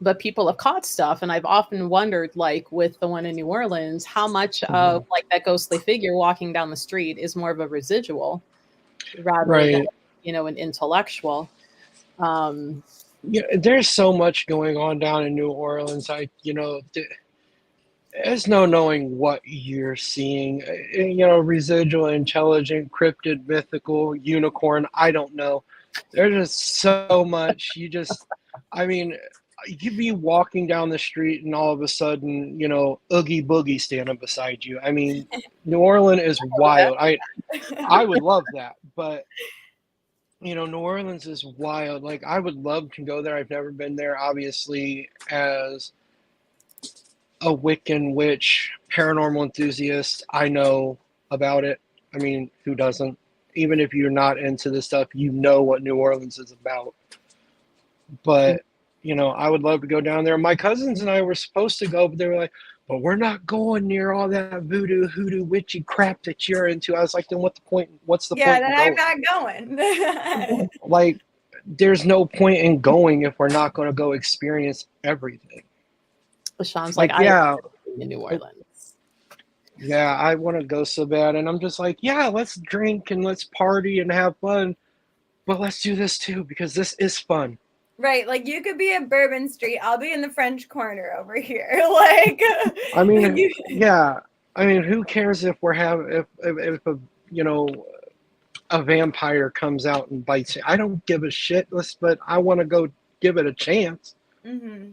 But people have caught stuff, and I've often wondered, like with the one in New Orleans, how much of like that ghostly figure walking down the street is more of a residual rather than an intellectual. Yeah, there's so much going on down in New Orleans. There's no knowing what you're seeing. Residual, intelligent, cryptid, mythical, unicorn. I don't know. There's just so much. I mean, you could be walking down the street and all of a sudden, Oogie Boogie standing beside you. I mean, New Orleans is wild. I would love that, but New Orleans is wild. Like I would love to go there. I've never been there. Obviously, as a Wiccan witch, paranormal enthusiast, I know about it. I mean, who doesn't? Even if you're not into this stuff, you know what New Orleans is about. But I would love to go down there. My cousins and I were supposed to go, but they were like, but we're not going near all that voodoo, hoodoo, witchy crap that you're into. I was like, then what's the point then in I'm going? not going. Like, there's no point in going if we're not going to go experience everything. Sean's Like, like, yeah, in New Orleans. yeah, I want to go so bad. And I'm just like, yeah, let's drink and let's party and have fun. But let's do this too, because this is fun. Right, like you could be at Bourbon Street. I'll be in the French Corner over here. Like, I mean, yeah. I mean, who cares if we're having if a a vampire comes out and bites you? I don't give a shit. But I want to go give it a chance. mm-hmm.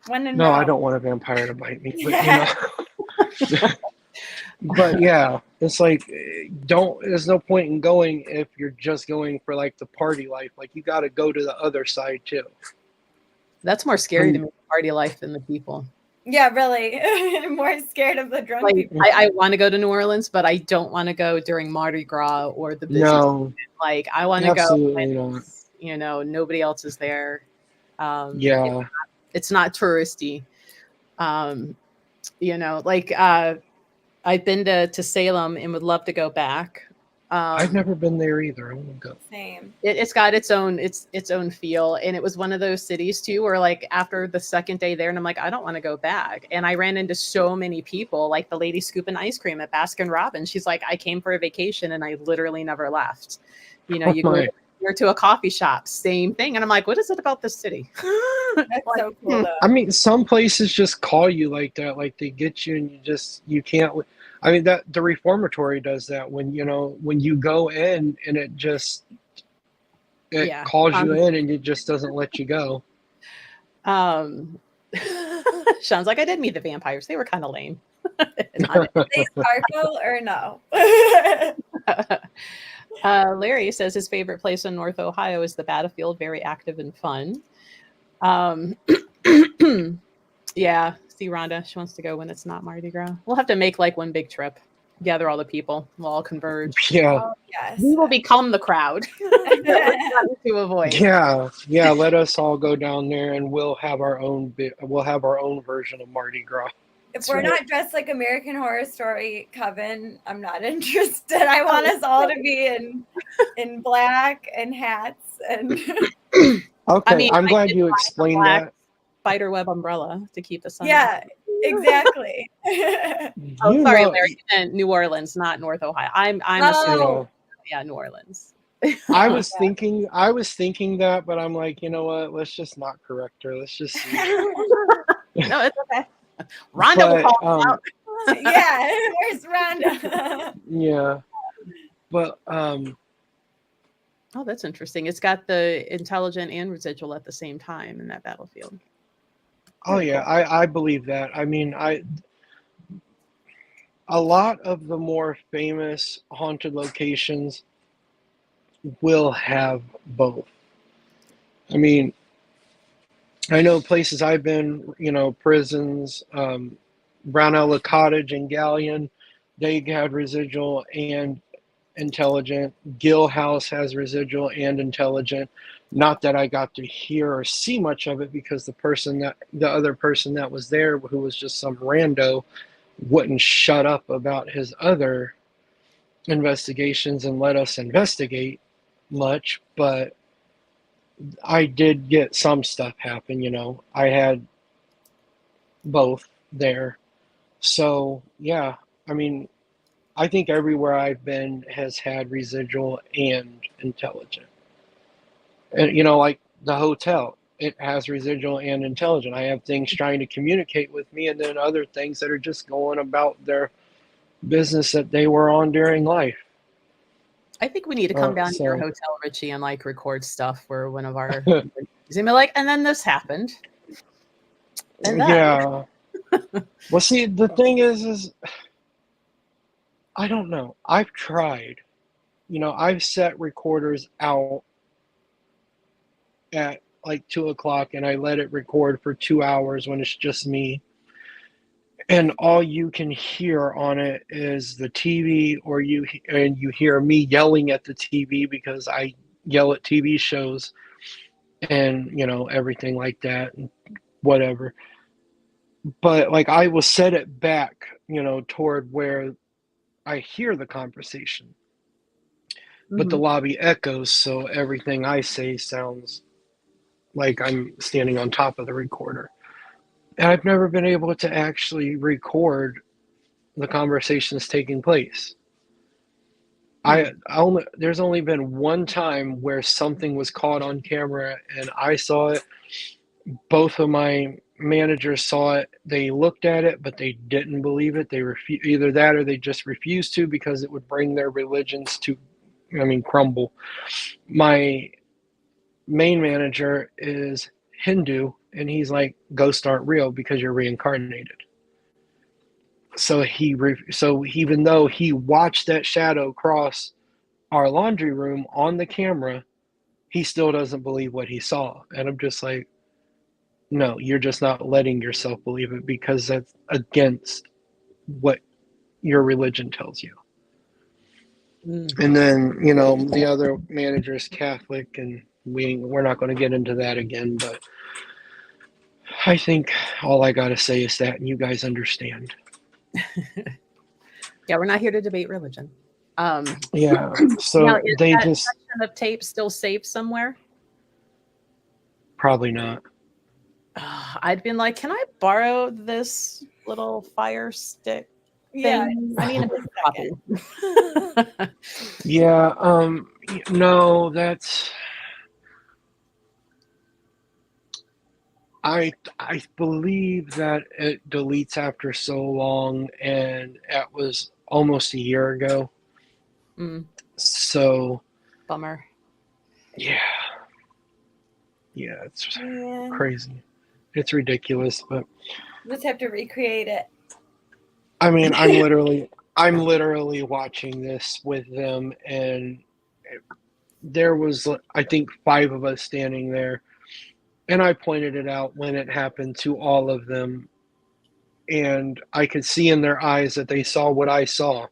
When in No, Rome. I don't want a vampire to bite me. But but yeah, it's like there's no point in going if you're just going for like the party life. Like you got to go to the other side too. That's more scary to me, party life, than the people. Yeah, really. I'm more scared of the drunk people. I want to go to New Orleans, but I don't want to go during Mardi Gras or the busy season. Like I want to go when, nobody else is there. Yeah. It's not touristy. I've been to Salem and would love to go back. I've never been there either. I want to go. Same. It's got its own feel, and it was one of those cities too where like after the second day there, and I'm like, I don't want to go back. And I ran into so many people, like the lady scooping ice cream at Baskin Robbins. She's like, I came for a vacation and I literally never left. You go to a coffee shop, same thing. And I'm like, what is it about this city? That's so cool though. I mean, some places just call you like that, like they get you and you can't. I mean, that the reformatory does that when you go in and it calls you in and it just doesn't let you go. Sean's like, I did meet the vampires. They were kind of lame. They sparkle or no? Larry says his favorite place in North Ohio is the battlefield. Very active and fun. Yeah. See Rhonda, she wants to go when it's not Mardi Gras. We'll have to make like one big trip, gather all the people, we'll all converge. Yeah. Oh, yes. We will become the crowd to avoid. Yeah. Let us all go down there, and we'll have our own version of Mardi Gras. If we're not dressed like American Horror Story Coven, I'm not interested. I want us all to be in black and hats and. Okay, I'm glad you explained that. Spiderweb umbrella to keep the sun. Yeah, exactly. Sorry, Larry. New Orleans, not North Ohio. I'm assuming. Yeah, New Orleans. I was thinking that, but I'm like, you know what? Let's just not correct her. Let's just see. No, it's okay. Rhonda will call out. Yeah, where's Rhonda? Yeah, but oh, that's interesting. It's got the intelligent and residual at the same time in that battlefield. Oh yeah, I believe that. I mean, a lot of the more famous haunted locations will have both. I mean, I know places I've been, prisons, Brownella Cottage and Galleon, they had residual and intelligent. Gill House has residual and intelligent. Not that I got to hear or see much of it, because the other person that was there, who was just some rando, wouldn't shut up about his other investigations and let us investigate much. But I did get some stuff happen, I had both there. So yeah, I mean, I think everywhere I've been has had residual and intelligent. And like the hotel, it has residual and intelligent. I have things trying to communicate with me, and then other things that are just going about their business that they were on during life. I think we need to come down to your hotel, Richie, and like record stuff where one of our and be like, and then this happened. And then. Yeah. Well, see, the thing is I don't know. I've tried. I've set recorders out at like 2:00 and I let it record for 2 hours when it's just me. And all you can hear on it is the TV, or you hear me yelling at the TV, because I yell at TV shows and, everything like that and whatever. but like I will set it back, toward where I hear the conversation, but the Mhm. lobby echoes, so everything I say sounds like I'm standing on top of the recorder. And I've never been able to actually record the conversations taking place. Hmm. There's only been one time where something was caught on camera and I saw it. Both of my managers saw it. They looked at it, but they didn't believe it. They either that or they just refused to because it would bring their religions to, crumble. My main manager is Hindu, and he's like, ghosts aren't real because you're reincarnated. So even though he watched that shadow cross our laundry room on the camera, he still doesn't believe what he saw. And I'm just like, no, you're just not letting yourself believe it because that's against what your religion tells you. Mm. And then, the other manager is Catholic, and we're not going to get into that again, but I think all I got to say is that, and you guys understand. Yeah, we're not here to debate religion. Yeah. Now, So is they that just section of tape still saved somewhere? probably not. I'd been like, can I borrow this little fire stick Yeah. thing? I need a big copy. Yeah. No, that's. I believe that it deletes after so long, and that was almost a year ago. Mm, So bummer. yeah, it's Man, crazy. It's ridiculous, but just have to recreate it. I mean, I'm literally watching this with them, and there was, I think, 5 of us standing there, and I pointed it out when it happened to all of them, and I could see in their eyes that they saw what I saw.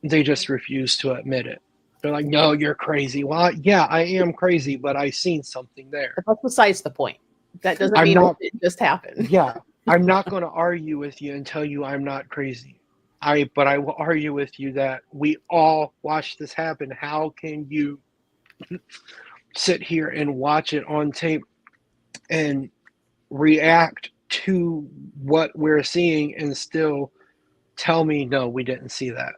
They just refused to admit it. They're like, "No, you're crazy." Well, yeah, I am crazy, but I seen something there. But that's besides the point. That doesn't I'm mean not. it just happened. Yeah, I'm not going to argue with you and tell you I'm not crazy. But I will argue with you that we all watched this happen. How can you sit here and watch it on tape and react to what we're seeing and still tell me, no, we didn't see that?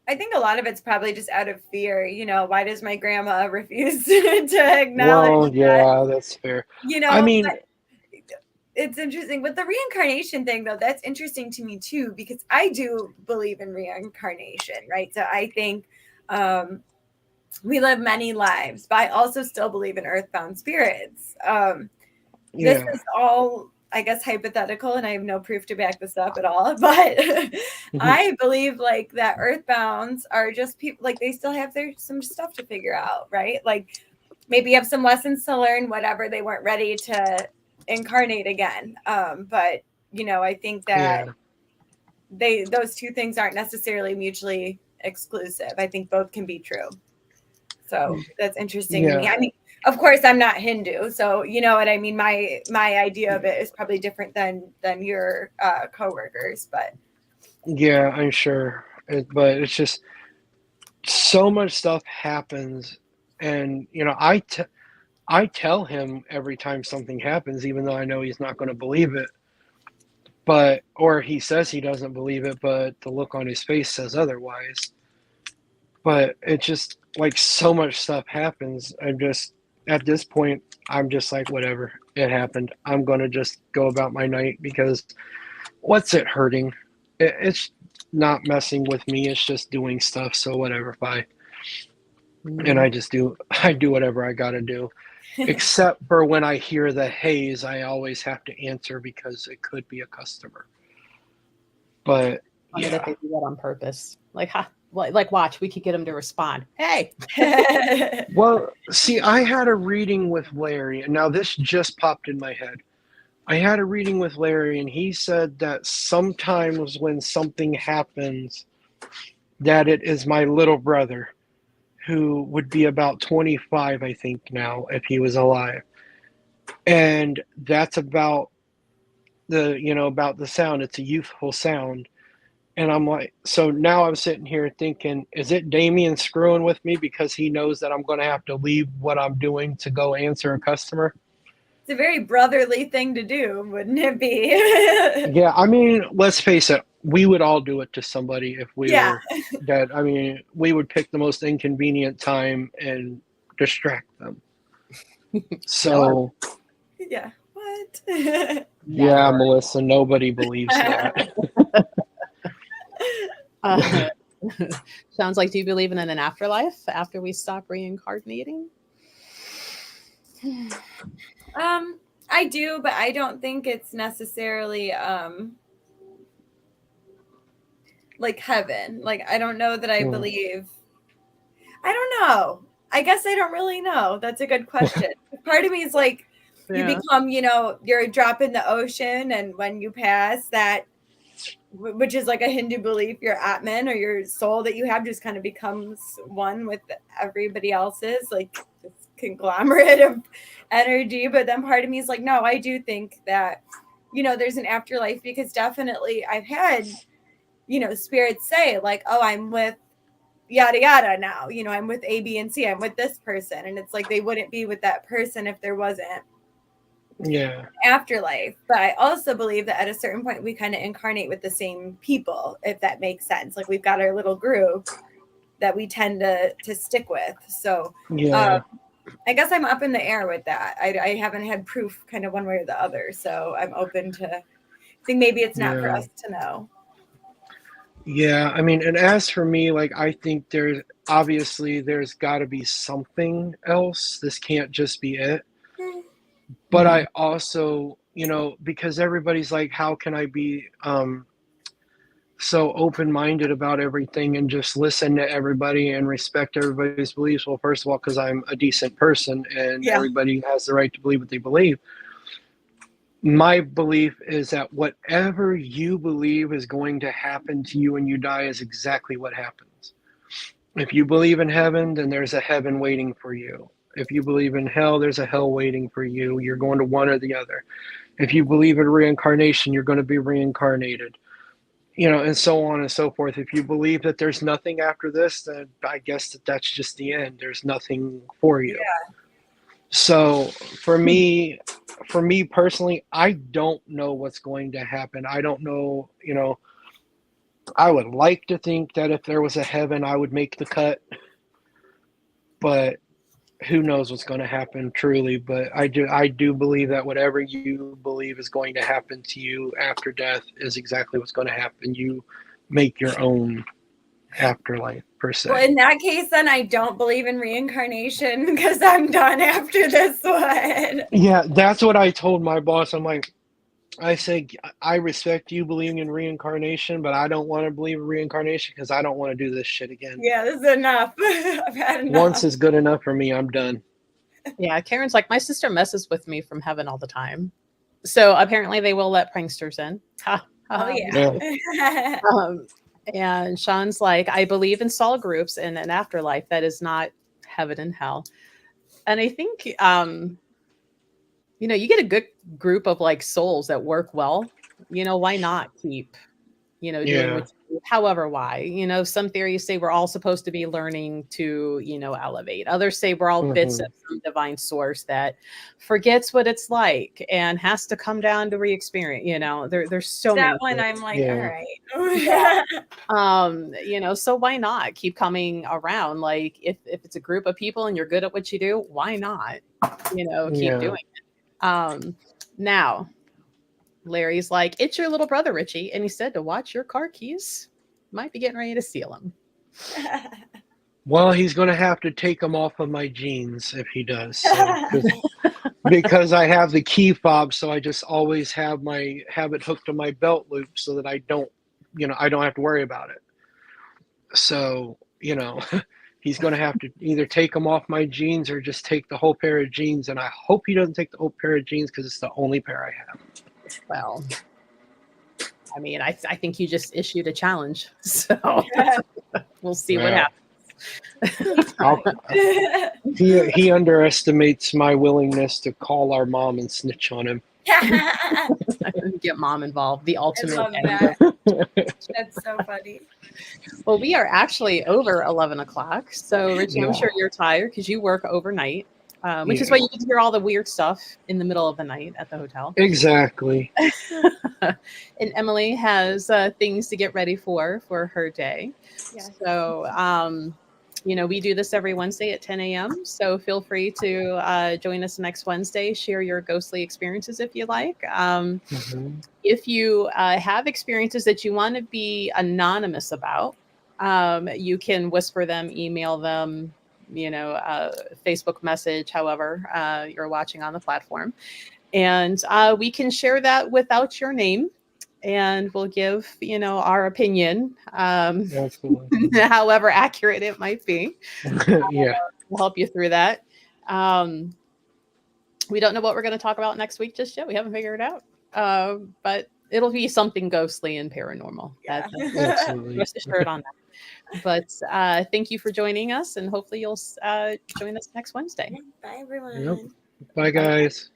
I think a lot of it's probably just out of fear. Why does my grandma refuse to acknowledge Well, that? yeah, that's fair. I mean, But it's interesting. With the reincarnation thing, though, that's interesting to me, too, because I do believe in reincarnation, right? So I think we live many lives, but I also still believe in earthbound spirits. This yeah. is all, I guess, hypothetical, and I have no proof to back this up at all. But I believe like that earthbounds are just people, like they still have some stuff to figure out, right? Like maybe have some lessons to learn, whatever. They weren't ready to incarnate again. But I think that those two things aren't necessarily mutually exclusive. I think both can be true. So that's interesting to me. Yeah. I mean, of course, I'm not Hindu, so you know what I mean. My idea of it is probably different than your coworkers, but Yeah, I'm sure. But it's just so much stuff happens, and I tell him every time something happens, even though I know he's not going to believe it. Or he says he doesn't believe it, but the look on his face says otherwise. But it's just like so much stuff happens. At this point, I'm just like, whatever, it happened. I'm going to just go about my night because what's it hurting? It's not messing with me. It's just doing stuff. So whatever, bye. And I do whatever I got to do. Except for when I hear the haze, I always have to answer because it could be a customer. But Funny that they do that on purpose. Like watch, we could get them to respond. Hey. Well, see, I had a reading with Larry, and now this just popped in my head. I had a reading with Larry, and he said that sometimes when something happens, that it is my little brother, who would be about 25, I think now, if he was alive. And that's about about the sound. It's a youthful sound. And I'm like, so now I'm sitting here thinking, is it Damien screwing with me because he knows that I'm going to have to leave what I'm doing to go answer a customer? It's a very brotherly thing to do, wouldn't it be? Yeah, I mean, let's face it, we would all do it to somebody if we Yeah. were dead. I mean, we would pick the most inconvenient time and distract them. So, Yeah. What? yeah, Never. Melissa, nobody believes that. Sounds like, do you believe in an afterlife after we stop reincarnating? I do, but I don't think it's necessarily like heaven. Like, I don't know that I believe. I don't know. I guess I don't really know. That's a good question. Part of me is like, you become, you're a drop in the ocean, and when you pass, that, which is like a Hindu belief, your Atman or your soul that you have just kind of becomes one with everybody else's, like this conglomerate of energy. But then part of me is like, no, I do think that, there's an afterlife, because definitely I've had, spirits say like, oh, I'm with yada yada now, I'm with A, B, and C, I'm with this person. And it's like, they wouldn't be with that person if there wasn't afterlife. But I also believe that at a certain point we kind of incarnate with the same people, if that makes sense. Like, we've got our little group that we tend to stick with. So I guess I'm up in the air with that. I haven't had proof kind of one way or the other, so I'm open to think maybe it's not for us to know. Yeah, I mean, and as for me, like, I think there's got to be something else. This can't just be it. But I also, because everybody's like, how can I be so open-minded about everything and just listen to everybody and respect everybody's beliefs? Well, first of all, because I'm a decent person and everybody has the right to believe what they believe. My belief is that whatever you believe is going to happen to you when you die is exactly what happens. If you believe in heaven, then there's a heaven waiting for you. If you believe in hell, there's a hell waiting for you. You're going to one or the other. If you believe in reincarnation, you're going to be reincarnated, and so on and so forth. If you believe that there's nothing after this, then I guess that's just the end. There's nothing for you. Yeah. So for me personally, I don't know what's going to happen. I don't know, I would like to think that if there was a heaven, I would make the cut, but who knows what's going to happen truly. But I do believe that whatever you believe is going to happen to you after death is exactly what's going to happen. You make your own afterlife, per se. Well, in that case, then I don't believe in reincarnation, because I'm done after this one. Yeah, that's what I told my boss. I said, I respect you believing in reincarnation, but I don't want to believe in reincarnation because I don't want to do this shit again. Yeah, this is enough. I've had enough. Once is good enough for me. I'm done. Yeah, Karen's like, my sister messes with me from heaven all the time. So apparently they will let pranksters in. Yeah. And Sean's like, I believe in soul groups and an afterlife that is not heaven and hell. And I think, you get a good group of like souls that work well. Why not keep, doing what you do? However, why? Some theories say we're all supposed to be learning to, elevate. Others say we're all bits of some divine source that forgets what it's like and has to come down to re-experience. There's so many. That one I'm like, all right. So why not keep coming around? Like, if it's a group of people and you're good at what you do, why not? Keep doing it. Now, Larry's like, it's your little brother, Richie. And he said to watch your car keys. Might be getting ready to steal them. Well, he's going to have to take them off of my jeans if he does. So, because I have the key fob, so I just always have it hooked to my belt loop so that I don't have to worry about it. So, he's going to have to either take them off my jeans or just take the whole pair of jeans. And I hope he doesn't take the whole pair of jeans because it's the only pair I have. Well, I mean, I think you just issued a challenge, so we'll see what happens. He underestimates my willingness to call our mom and snitch on him. Get mom involved. The I ultimate love end. that. That's so funny. Well, we are actually over 11 o'clock. So, Richie, I'm sure you're tired because you work overnight, which is why you get to hear all the weird stuff in the middle of the night at the hotel. Exactly. And Emily has things to get ready for her day. Yes. So, we do this every Wednesday at 10 a.m. So feel free to join us next Wednesday. Share your ghostly experiences if you like. If you have experiences that you want to be anonymous about, you can whisper them, email them, Facebook message, however you're watching on the platform. And we can share that without your name. And we'll give, our opinion, however accurate it might be. Yeah. We'll help you through that. We don't know what we're going to talk about next week just yet. We haven't figured it out. But it'll be something ghostly and paranormal. Yeah. Absolutely. Rest assured on that. But thank you for joining us, and hopefully you'll join us next Wednesday. Bye, everyone. Yep. Bye, guys.